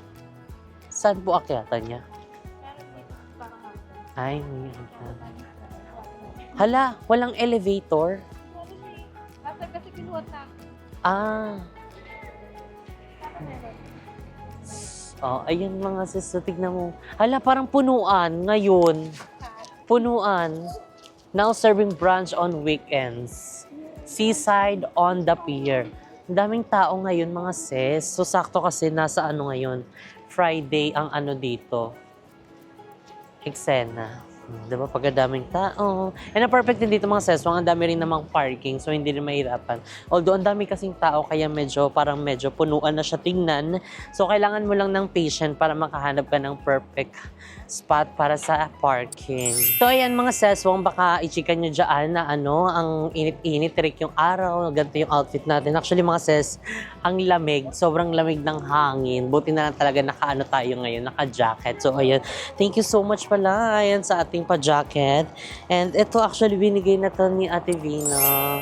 S2: Saan po akyatan niya? Ay, hala, walang elevator?
S4: Kasi kinuha na.
S2: Ah. Oh, ayun mga sis, tignan mo. Hala, parang punuan ngayon. Punuan. Now serving brunch on weekends. Seaside on the pier. Ang daming tao ngayon mga sis. So sakto kasi nasa ngayon. Friday ang dito. Eksena. Diba? Pagkadaming tao. And ang perfect din dito mga seswang, ang dami rin namang parking, so hindi rin mahirapan. Although ang dami kasing tao, kaya parang medyo punuan na siya tingnan. So kailangan mo lang ng patient para makahanap ka ng perfect spot para sa parking. So ayan mga seswang, baka i-chika nyo dyan na ang init-init, trick yung araw, ganito yung outfit natin. Actually mga ses, ang lamig, sobrang lamig ng hangin. Buti na lang talaga naka tayo ngayon, naka-jacket. So ayan, thank you so much pala ayan sa ating pa-jacket. And ito actually binigay na to ni Ate Vina.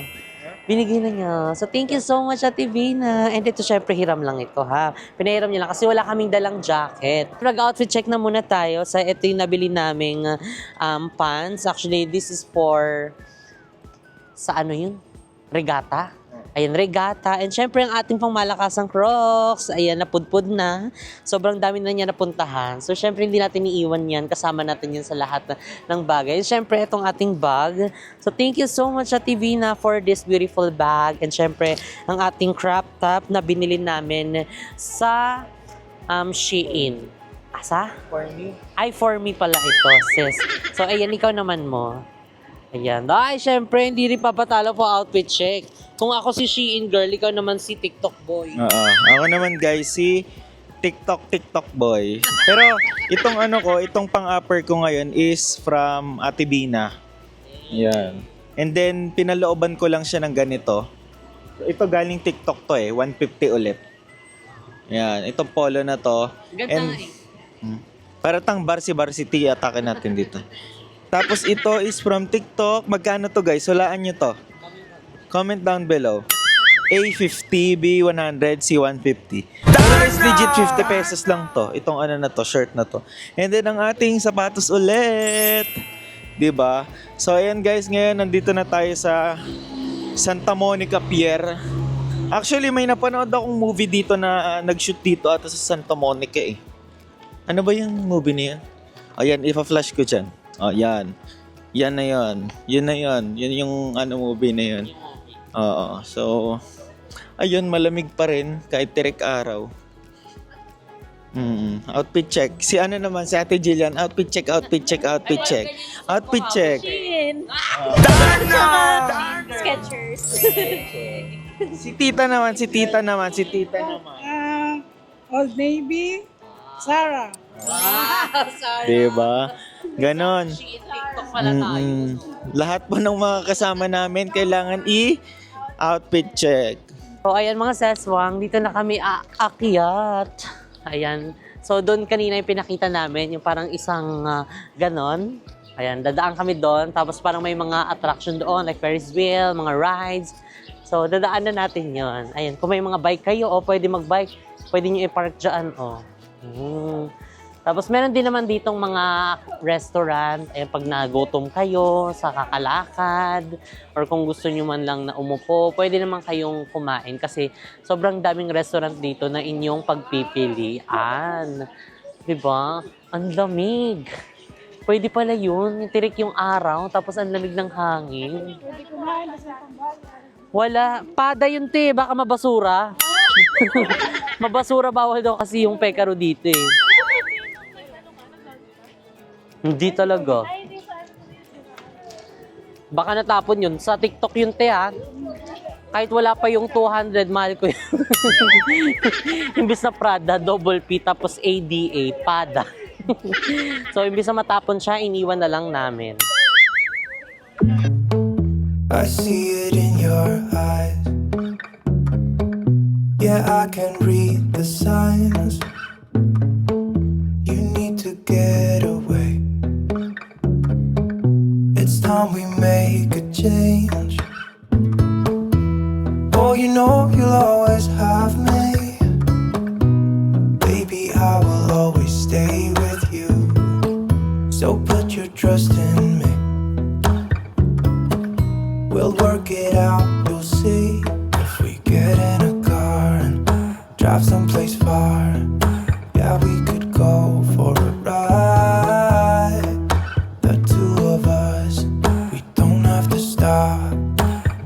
S2: Binigay na niya. So, thank you so much, Ate Vina. And ito, syempre, hiram lang ito, ha? Pinahiram niya lang kasi wala kaming dalang jacket. Nag-outfit check na muna tayo sa ito yung nabili naming pants. Actually, this is for sa yun? Regata. Ayan, regata. And syempre, ang ating pangmalakasang Crocs. Ayan, napudpud na. Sobrang dami na niya napuntahan. So, syempre, hindi natin iiwan yan. Kasama natin yan sa lahat ng bagay. Syempre, itong ating bag. So, thank you so much, Ate Vina, for this beautiful bag. And syempre, ang ating crop top na binili namin sa Shein. Asa?
S6: For me.
S2: Ay, for me pala ito, sis. So, ayan, ikaw naman mo. Ayan. Ay, syempre, hindi rin papatalo po outfit check. Kung ako si Shein girl, ikaw naman si TikTok boy.
S6: Oo. Ako naman guys, si TikTok boy. Pero itong itong pang-upper ko ngayon is from Ate Bina. Yan. And then, pinalooban ko lang siya ng ganito. Ito galing TikTok to 150 ulit. Yan. Itong polo na to.
S2: Ganda
S6: Para tang varsity atake natin dito. Tapos ito is from TikTok. Magkano to guys? Hulaan nyo to. Comment down below. A50, B100, C150. Guys, legit 50 pesos lang to. Itong na to, shirt na to. And then ang ating sapatos ulit. 'Di ba? So ayan guys, ngayon nandito na tayo sa Santa Monica Pier. Actually, may napanood akong movie dito na nag-shoot dito ata sa Santa Monica eh. Ano ba yung movie na yan? Ayan, ipa-flash ko dyan. Oh, yan. Yan na yun. Yun na yun. Yun yung movie na yun. Oo. So, ayun, malamig pa rin kahit tirik araw. Outfit check. Si naman, si Ate Jillian. Outfit check. Outfit check.
S4: Skechers.
S6: Si tita naman.
S5: Old Navy, Sarah.
S6: Diba? Ganon.
S2: TikTok pala tayo.
S6: Lahat po ng mga kasama namin kailangan outfit check.
S2: So, ayan mga seswang, dito na kami aakyat. Ayan. So, doon kanina yung pinakita namin, yung parang isang ganon. Ayan, dadaan kami doon. Tapos parang may mga attraction doon, like Ferris wheel, mga rides. So, dadaan na natin yon. Ayan, kung may mga bike kayo, pwede mag-bike, pwede nyo i-park dyan, Tapos meron din naman ditong mga restaurant, pag nagutom kayo sa kakalakad, or kung gusto nyo man lang na umupo, pwede naman kayong kumain kasi sobrang daming restaurant dito na inyong pagpipilian. Diba? Ang lamig. Pwede pala yun, tirik yung araw, tapos ang lamig ng hangin. Wala. Pada yun, te. Baka mabasura. Mabasura bawal daw kasi yung pekaro dito eh. Hindi talaga. Baka natapon yun. Sa TikTok yun, te, ha? Kahit wala pa yung 200, mahal ko yun. Imbis na Prada, double P, tapos ADA, Pada. So, imbis na matapon siya, iniwan na lang namin.
S1: I see it in your eyes. Yeah, I can read the signs. You need to get away. It's time we make a change. Oh, you know you'll always have me. Baby, I will always stay with you. So put your trust in me. We'll work it out, you'll see. If we get in a car and drive someplace far, yeah, we could go for a ride. The two of us, we don't have to stop.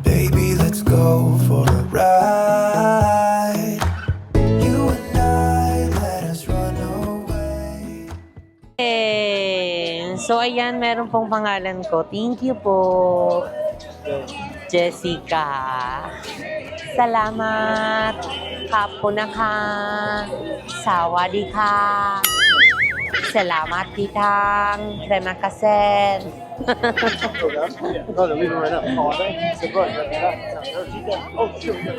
S1: Baby, let's go for a ride. You and I, let us run away.
S2: So, ayan, ayan, meron pong pangalan ko. Thank you po. Jessica. Salamat. Kapunaka. Sawadika. Salamat titang. Terima kasih.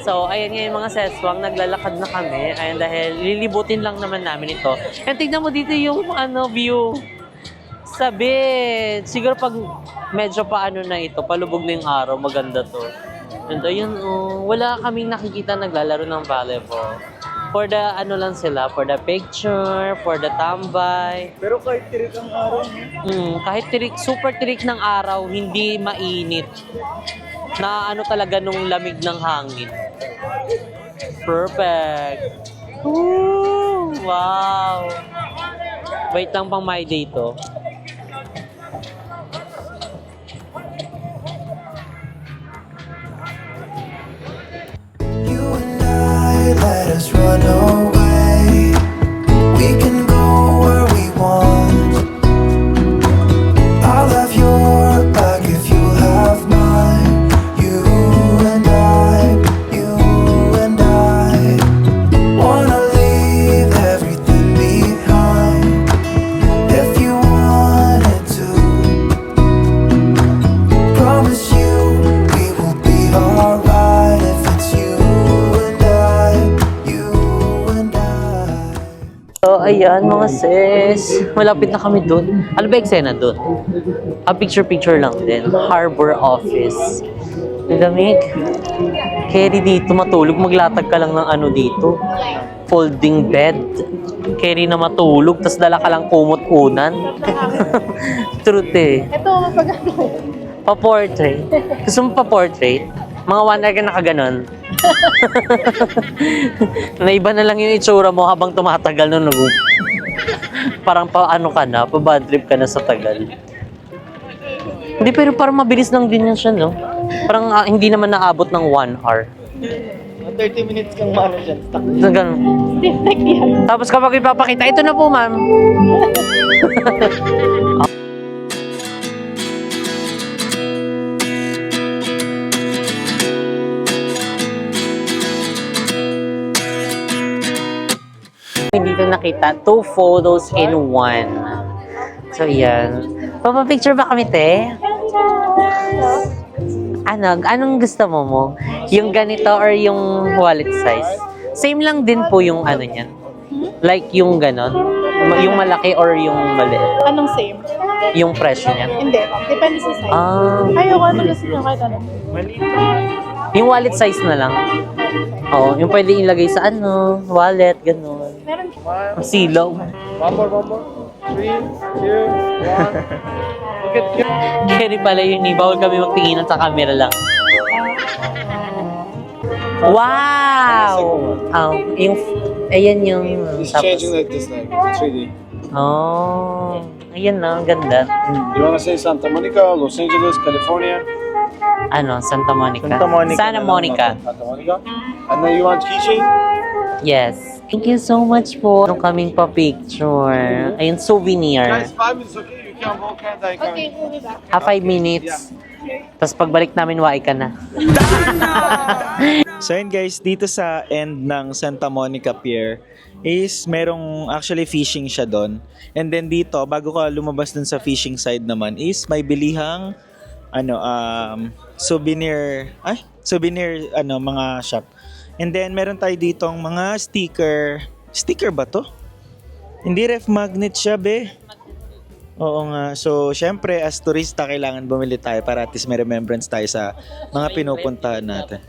S2: So, ayan nga yung mga seswang, naglalakad na kami. Ayan, dahil lilibutin lang naman namin ito. And tignan mo dito yung view. Sabi, siguro pag medyo paano na ito, palubog na yung araw, maganda to. And ayun, wala kaming nakikita naglalaro ng volleyball. For the lang sila, for the picture, for the tambay.
S3: Pero kahit tirik ang araw,
S2: Kahit super tirik ng araw, hindi mainit. Na talaga nung lamig ng hangin. Perfect. Woo! Wow! Wait lang pang my day to.
S1: You and I, let us run away. We can go where we want. I'll have your back if you have mine. You and I wanna leave everything behind. If you wanted to, promise you we will be alright. If it's you and I.
S2: So, ayan mga sis. Malapit na kami dun. Ano ba eksena dun? Picture-picture lang din. Harbor Office. Lamig. Carry dito matulog. Maglatag ka lang ng dito. Folding bed. Carry na matulog. Tapos dala ka lang kumot-unan. Truth eh.
S4: Ito, pag
S2: Pa-portrait. Gusto mo pa-portrait? Mga 1 hour ka nakaganon. Naiba na lang yung itsura mo habang tumatagal no. Parang ka na, pa-bad trip ka na sa tagal. Hindi, pero parang mabilis lang din yan siya, no? Parang hindi naman naabot ng 1 hour.
S3: 30 minutes kang maano dyan. Stuck.
S2: Na ganun.
S4: stiff neck yan.
S2: Tapos kapag ipapakita, ito na po, ma'am. Dito nakita, 2 photos in 1. So, yan. Papapicture ba kami, te? Anong gusto mo? Yung ganito or yung wallet size? Same lang din po yung niyan. Like yung ganon. Yung malaki or yung maliit.
S4: Anong same?
S2: Yung presyo niya.
S4: Hindi. Depende sa size. Ayoko, ano gusto niyo kahit ano.
S2: Yung wallet size na lang. Oo, yung pwede ilagay sa wallet, ganon.
S4: Meron.
S2: Ang silaw.
S3: One more. 3, 2, 1.
S2: Kaya pala yun, bawal kami magtinginan sa camera lang. Wow! Ayan yung...
S3: like this, like 3D.
S2: Oh, ayan na, ang ganda.
S3: You wanna say Santa Monica, Los Angeles, California?
S2: Santa Monica.
S6: Santa Monica
S2: Santa
S6: na lang,
S2: Monica.
S3: Santa Monica. And then you want keychain?
S2: Yes. Thank you so much po. Anong kaming pa-picture. Ayun, souvenir.
S3: 5 minutes, okay? You can walk and I can...
S4: Okay, movie ba?
S2: 5 minutes. Tapos pagbalik namin, waay ka na.
S6: So yun guys, dito sa end ng Santa Monica Pier is merong actually fishing siya doon. And then dito, bago ka lumabas dun sa fishing side naman is may bilihang souvenir mga shop. And then meron tayo ditong mga sticker ba to? Hindi, ref magnet siya, be. Oo nga. So, syempre, as turista, kailangan bumili tayo para at least may remembrance tayo sa mga pinupuntahan natin.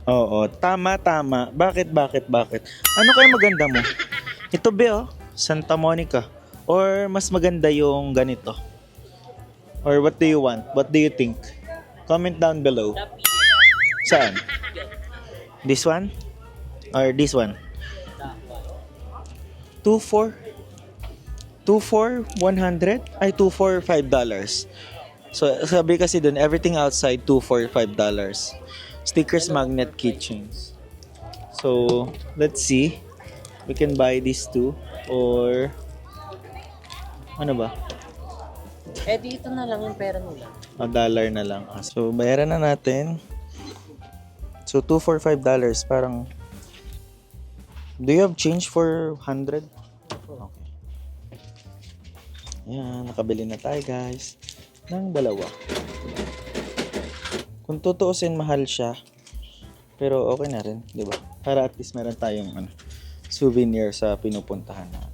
S6: Oo, tama. Bakit? Ano kaya maganda mo? Ito, be, Santa Monica. Or mas maganda yung ganito? Or what do you want? What do you think? Comment down below. Saan? This one? Or this one? 2 for 100? Ay, 2 for $5. So, sabi kasi dun, everything outside, 2 for $5. Stickers, magnet, keychains. So, let's see. We can buy these two. Or, ano ba?
S2: Eh, dito na lang yung pera nila.
S6: $1 na lang. So, bayaran na natin. So, $2 for $5. Parang, do you have change for 100? Okay. Ayan, nakabili na tayo guys. Ng dalawa. Kung tutuusin, mahal siya. Pero okay na rin, di ba? Para at least meron tayong souvenir sa pinupuntahan natin.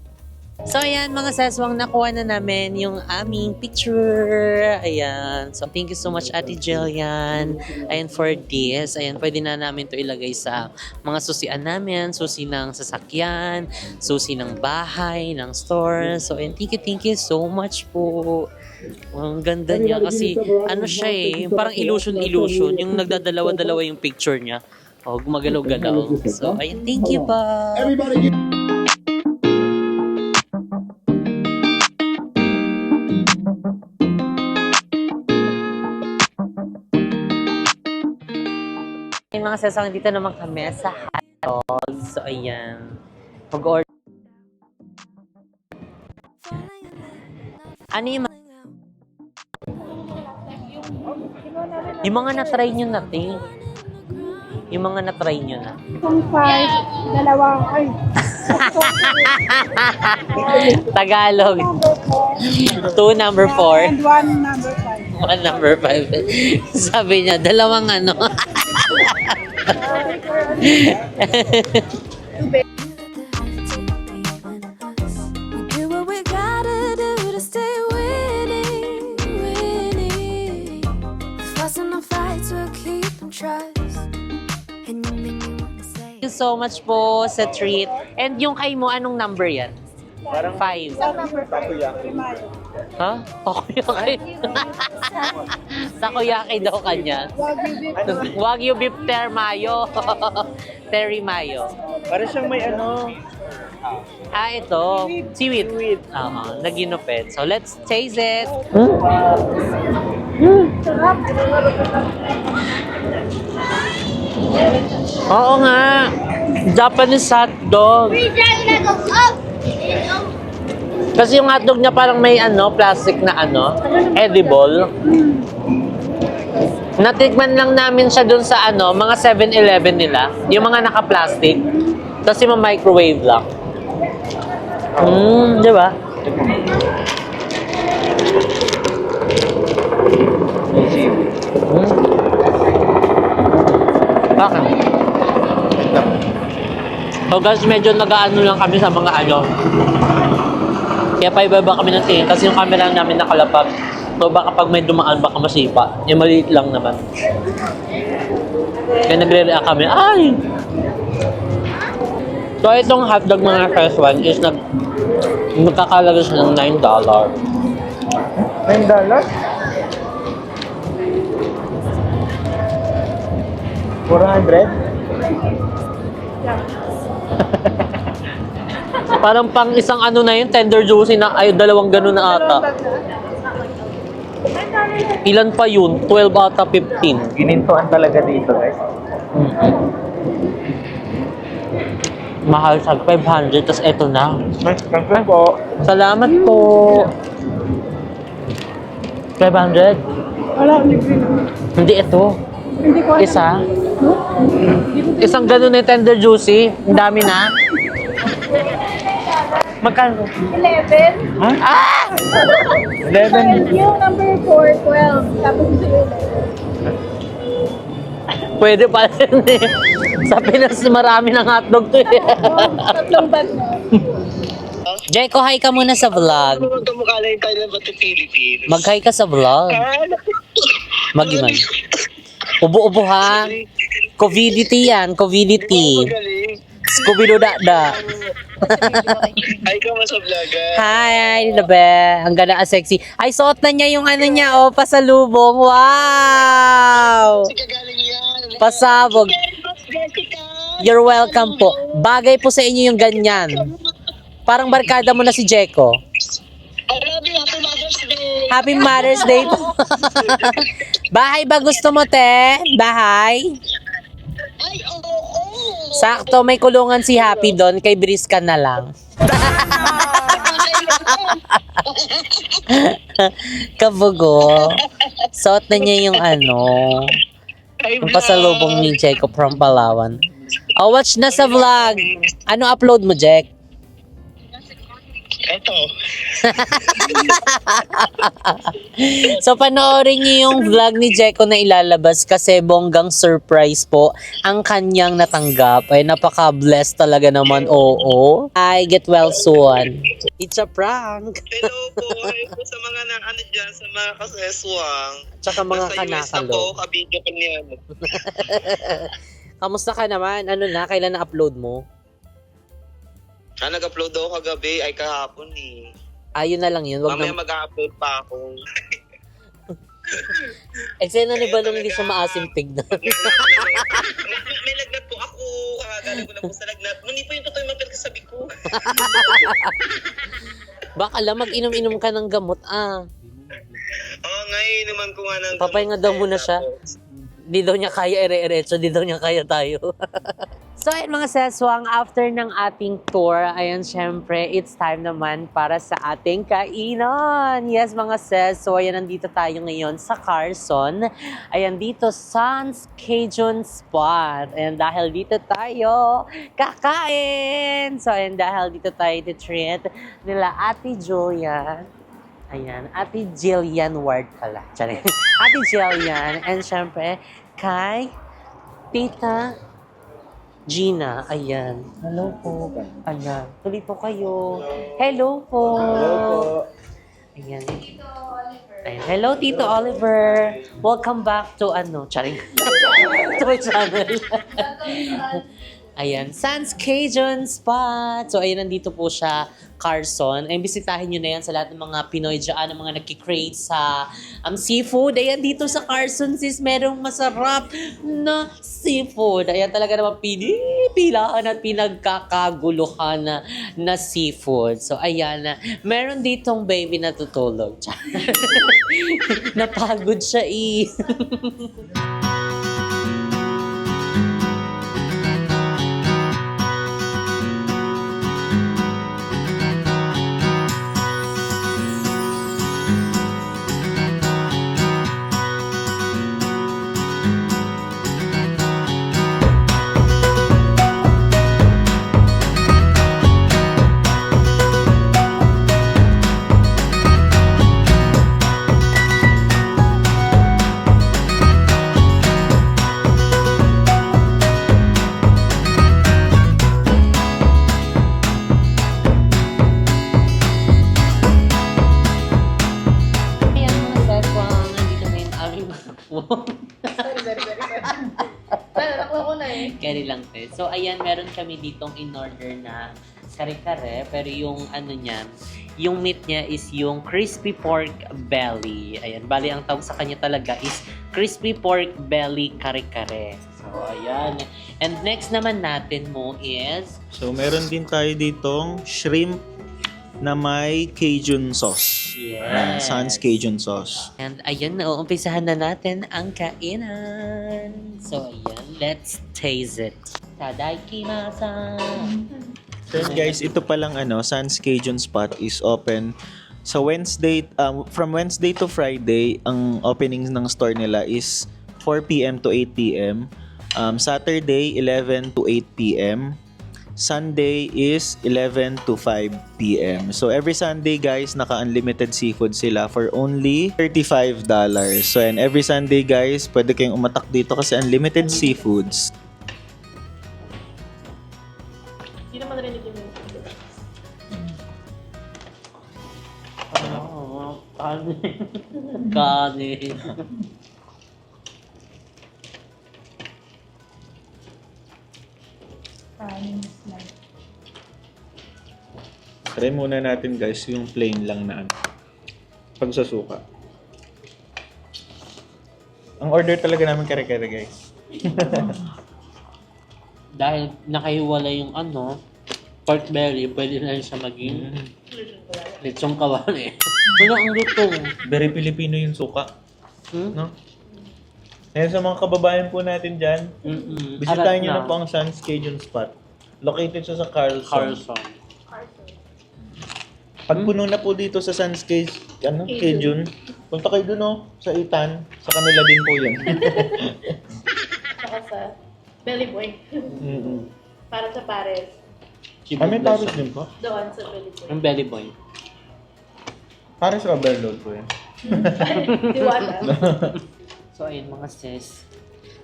S2: So, ayan mga seswang, nakuha na namin yung aming picture. Ayan. So, thank you so much, Ate Jillian. Ayan, for this. Ayan, pwede na namin to ilagay sa mga susian namin. Susi ng sasakyan, susi ng bahay, ng store. So, ayan, thank you so much po. Ang ganda niya kasi, ano siya yung parang illusion. Yung nagdadalawa-dalawa yung picture niya. O, gumagalaw-galaw. So, ayan, thank you pa. Yung mga sesong dito naman kami sa hotdog. So, ayan. Mag-order. Ano yung mga na-try nyo na, te? Yung mga na-try nyo na.
S5: Kung 5, dalawang, ay,
S2: Tagalog. 2 number 4.
S5: and 1 number 5.
S2: 1 number 5. Sabi niya, dalawang ano.
S7: We do what we gotta do to stay winning, winning. Fussing on fights, we'll keep and trust. And you make me wanna say.
S2: Thank you so much po sa treat. And yung kay mo, anong number yan? Parang 5. Ha? Takoyaki. Takoyaki daw kanya. Wagyu beef termayo. Terry mayo.
S6: Para siyang may
S2: Ah, ito. Seaweed. Oo, naginupit. So, let's taste it. Oo nga. Japanese hotdog. Kasi yung hotdog niya parang may plastic na edible. Natikman lang namin siya dun sa mga 7-Eleven nila. Yung mga naka-plastic. Tapos yung microwave lang. Di ba? Bakit? So guys, medyo nag-ano lang kami sa mga Kaya pa-iba kami ng tingin kasi yung camera namin nakalapag. So baka pag may dumaan, baka masipa. Yung maliit lang naman. Kaya nagre-react kami, ay! So itong hotdog mga first one is magkakalaga siya ng $9.
S6: $9? 400?
S2: Parang pang isang na yun, tender juicy na, ay dalawang ganun na ata. Ilan pa yun? 12 ata 15.
S6: Ginintuan talaga dito guys.
S2: Mahal sa 500, tas eto na.
S6: Thank you po.
S2: Salamat po. 500?
S5: Wala, libre na.
S2: Hindi ito.
S5: Hindi ko
S2: Isa? Isang ganun na yung tender juicy. Ang dami na. Magkano?
S4: 11.
S2: Ah!
S6: 11.
S4: Yung number 4, 12. Tapos ito yung 11.
S2: Pwede pala yun eh. Sa Pinas, marami ng hotdog to eh.
S4: Tatlong bag na.
S2: Jeko, hi ka muna sa vlog.
S8: Magkamukha lang yung Thailand at Philippines.
S2: Mag-hi ka sa vlog. Mag-iman. Ubo-ubo ha. Covidity yan, covidity.
S8: Magaling.
S2: Scooby-Doo-da-da.
S8: Ay ka mo sa vlog.
S2: Hi, Labe. Ang ganda, sexy. Ay, suot na niya yung niya, pasalubong. Wow!
S8: Kagaling yan.
S2: Pasabog.
S8: Jessica.
S2: You're welcome po. Bagay po sa inyo yung ganyan. Parang barkada mo na si Jeko.
S8: I love you. Happy Mother's Day.
S2: Happy Mother's Day po. Bahay ba gusto mo, te? Bahay?
S8: Ay, oo.
S2: Sakto, may kulungan si Happy doon. Kay Briska na lang. Kabugo. Suot na niya yung yung pasalubong ni Jacob from Palawan. Oh, watch na sa vlog. Ano upload mo, Jack?
S8: Ito.
S2: So, panoorin niyo yung vlog ni Jeko na ilalabas kasi bonggang surprise po ang kanyang natanggap. Ay, napaka-blessed talaga naman. Oo. I get well soon. It's a prank.
S9: Hello po. Hello sa mga dyan, sa mga kaseswang.
S2: Tsaka mga
S9: Nasa US na po,
S2: kanakalo.
S9: kabidyo ko niyan.
S2: Kamusta ka naman? Ano na? Kailan na-upload mo?
S9: Nag-upload ako kagabi, ay kahapon eh.
S2: Ayun na lang yun. Wag
S9: Mamaya
S2: na...
S9: mag-upload pa ako.
S2: Eksena ni Balong hindi siya maasim tignan.
S9: May lagnat po ako. Galing ko na po sa lagnat. Hindi po yung totoo yung mapagkasabi ko.
S2: Baka lang mag-inom-inom ka ng gamot.
S9: Oo, ngayon naman ko nga ng...
S2: Papahinga daw muna siya. Di daw niya kaya ere-eretso, di daw niya kaya tayo. So, ayun mga seswang, after ng ating tour, ayan, syempre, it's time naman para sa ating kainan. Yes, mga ses, so ayan, nandito tayo ngayon sa Carson. Ayan, dito, Sun's Cajun Spot. Ayan, dahil dito tayo kakain. So, ayan, dahil dito tayo treat nila Ate Julian. Ayan, Ate Jillian Ward pala. Charing. Ate Jillian. And syempre, kay Tita Gina. Ayan. Hello po. Ayan. Tuloy po kayo. Hello po. Ayan. Ayan. Hello, Tito Oliver. Welcome back to Charing. To my channel. Ayan, Sun's Cajun Spot. So, ayan, nandito po siya, Carson. Ayan, bisitahin nyo na yan sa lahat ng mga Pinoy dyan, ng mga nagkikrave sa seafood. Ayan, dito sa Carson, sis, merong masarap na seafood. Ayan, talaga naman pinipilahan at pinagkakaguluhan na seafood. So, ayan, meron ditong baby na tutulog. Napagod siya Carry lang, te. So, ayan, meron kami ditong in-order na kare-kare. Pero yung niyan, yung meat niya is yung crispy pork belly. Ayan, bali ang tawag sa kanya talaga is crispy pork belly kare-kare. So, ayan. And next naman natin mo is...
S6: So, meron din tayo ditong shrimp na may Cajun sauce.
S2: Yes.
S6: Sun's Cajun sauce.
S2: And ayan, uumpisahan na natin ang kainan. So, ayan, let's taste it. Tadaikimasa!
S6: So guys, ito palang Sun's Cajun Spot is open sa Wednesday, from Wednesday to Friday. Ang opening ng store nila is 4 p.m. to 8 p.m. Saturday, 11 to 8 p.m. Sunday is 11 to 5 p.m. So every Sunday guys, naka-unlimited seafood sila for only $35. So and every Sunday guys, pwede kayong umatak dito kasi unlimited seafoods.
S5: Hindi naman narinig yung
S2: Kanin.
S6: Try muna natin guys yung plain lang na pagsasuka. Ang order talaga namin kare-kare guys.
S2: Dahil nakahiwala yung pork belly, pwede na rin siya maging lechong kawali. Ano ang lutong?
S6: Very Filipino yung suka. No? Ayan sa mga kababayan po natin dyan, bisitahin nyo na po ang Sun's Cajun Spot. Located siya sa Carlson.
S2: Carlson.
S6: Pag puno na po dito sa Sun's ano, Cajun. Punta kayo dun, oh, sa Itan. Sa kanila din po yun.
S5: Saka sa Belly Boy.
S6: Mm-mm.
S5: Para sa pares.
S6: May Paris din po?
S5: Doon sa Belly Boy.
S2: Yung belly boy.
S6: Paris overload po yun.
S5: Diwata.
S2: So ayun mga sis,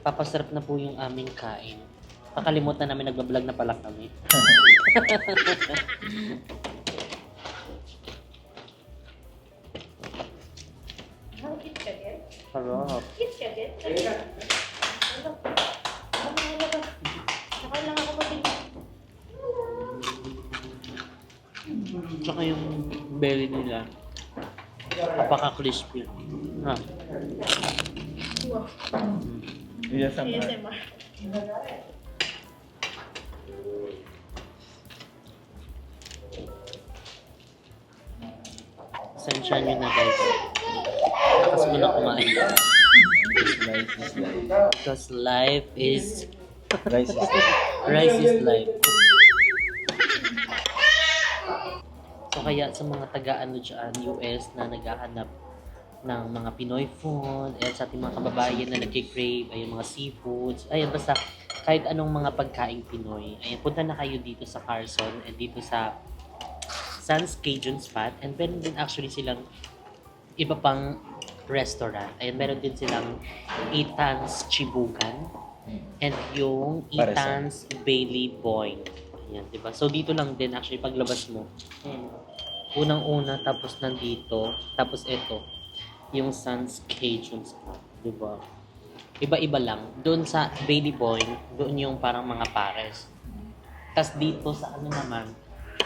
S2: papasarap na po yung aming kain. Pakalimutan namin nagbablog na pala kami.
S5: Kit ka din?
S2: Sarap.
S5: Kit ka din? Saka lang ako mag-ibig.
S2: Tsaka yung belly nila, napaka-crispy. Ha?
S6: Yes, ang
S5: ASMR.
S2: Sensya nyo na guys. Lakas mo na kumain. Because life is...
S6: rice is
S2: Rice is life. So kaya sa mga taga-ano dyan, US na naghahanap ng mga Pinoy food, at sa ating mga kababayan na nagkikrave, ay mga seafoods, ayun basta kahit anong mga pagkaing Pinoy, ayun punta na kayo dito sa Carson and dito sa Sans Cajun Spot, and meron din actually silang iba pang restaurant. Ayun, meron din silang Ethan's Chibugan and yung Ethan's Bailey Boy. Ayan, diba? So dito lang din actually paglabas mo. Ayan. Unang-una, tapos nandito, tapos ito, yung Sans Cajun Spot, diba? Iba-iba lang. Doon sa Bailey Boy, doon yung parang mga pares. Tapos dito sa ano naman,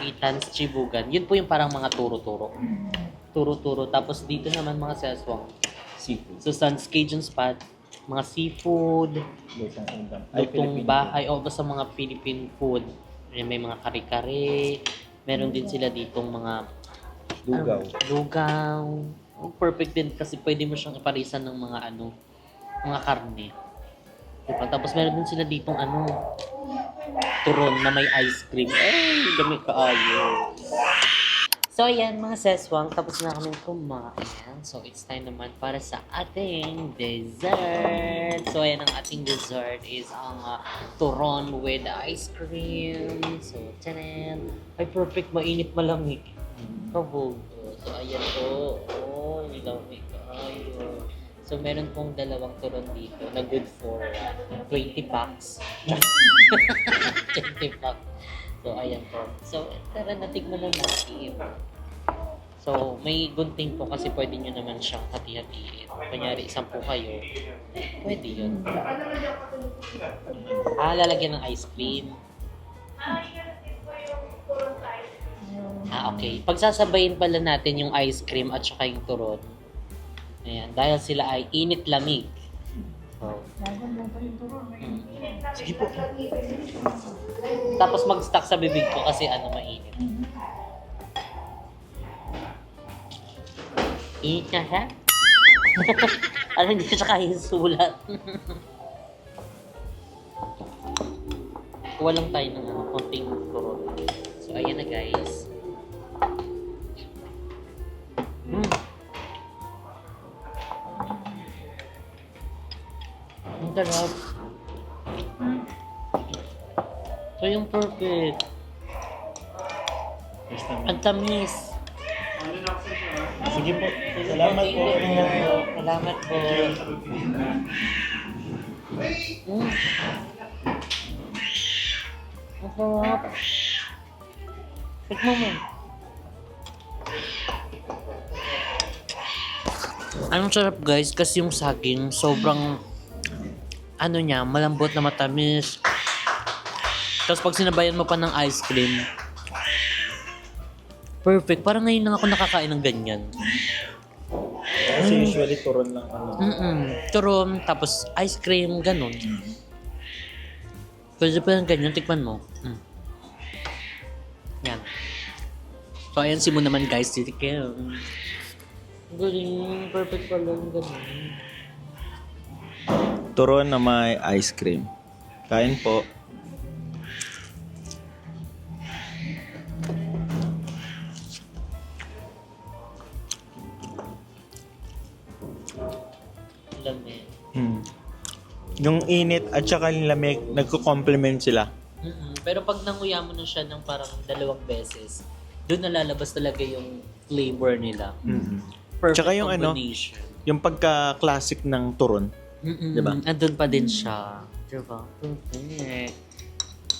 S2: Ethan's Chibugan, yun po yung parang mga turo-turo. Turo-turo. Tapos dito naman mga seswang.
S6: seafood.
S2: So Sans Cajun Spot, mga seafood, lutong bahay, o basta mga Philippine food. May mga kare-kare, meron din sila ditong mga
S6: Lugaw.
S2: lugaw. Perfect din kasi pwede mo siyang iparisan ng mga ano, mga karne. Diba? Tapos meron din sila ditong ano, turon na may ice cream. Ay, dami kaayo. So ayan mga seswang, tapos na kami kumain. So it's time naman para sa ating dessert. So ayan, ang ating dessert is ang turon with ice cream. So tanan. Ay perfect, mainit malamig. Kabog. So ayan po. Oh, nilamig kaayo. So meron pong dalawang turon dito na good for 20 packs. 20 packs. So ayan po. So tara, natikman na natin. So may gunting po kasi pwede nyo naman siyang hati-hatiin. Kunyari 10 kayo, pwede yun. Lalagyan ng ice cream. Okay. Pagsasabayin pala natin yung ice cream at saka yung turon. Ayan, dahil sila ay init-lamig. So, sige po. Tapos mag-stuck sa bibig ko kasi ano, mainit. Init na siya? Ano, hindi siya kaya sulat. Kuha lang tayo ng konting turon. So, ayan na guys. Ang sarap. So yung perfect. Ang tamis.
S6: Sige po. Salamat po.
S2: Salamat po. Ang sarap. Tikman mo. Anong sarap guys, kasi yung saging sobrang ano niya, malambot na matamis. Tapos pag sinabayan mo pa ng ice cream, perfect. Parang ngayon lang ako nakakain ng ganyan.
S6: Kasi usually turon lang ano.
S2: Turon, tapos ice cream, ganun. Pwede pa lang ganyan, tikman mo. Yan. So ayan si mo naman guys, titikim. Galing, perfect pala yung ganun.
S6: Turon na may ice cream. Kain po. Yung init at saka yung lamig, nagko-complement sila.
S2: Pero pag nanguya mo na siya ng parang 2 beses, doon nalalabas talaga yung flavor nila. Perfect
S6: Tsaka yung
S2: combination.
S6: yung pagka-classic ng turon. Diba?
S2: Andun pa din siya. Diba? Perfect.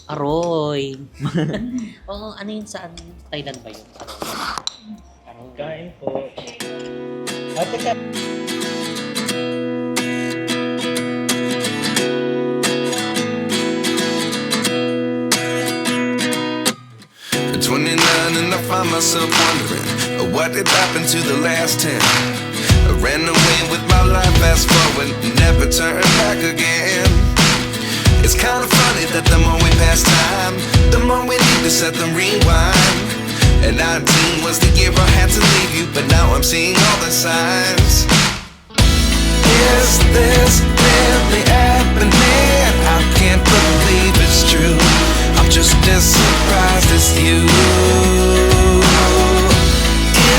S2: Aroy. Oo, ano yun sa Thailand ba yun? Aroy.
S6: Kain po. Ate ka.
S1: At 29 and I find myself wondering what did happen to the last 10. I ran away with my life, fast forward, never turn back again. It's kind of funny that the more we pass time, the more we need to set the rewind. And 19 was the year I had to leave you, but now I'm seeing all the signs. Is this really happening? I can't believe it's true. I'm just as surprised as you.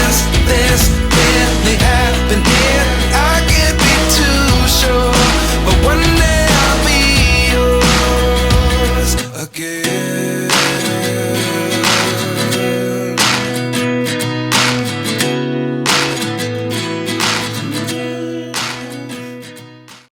S1: Is this really happening? I can't be too sure, but one day I'll be yours again.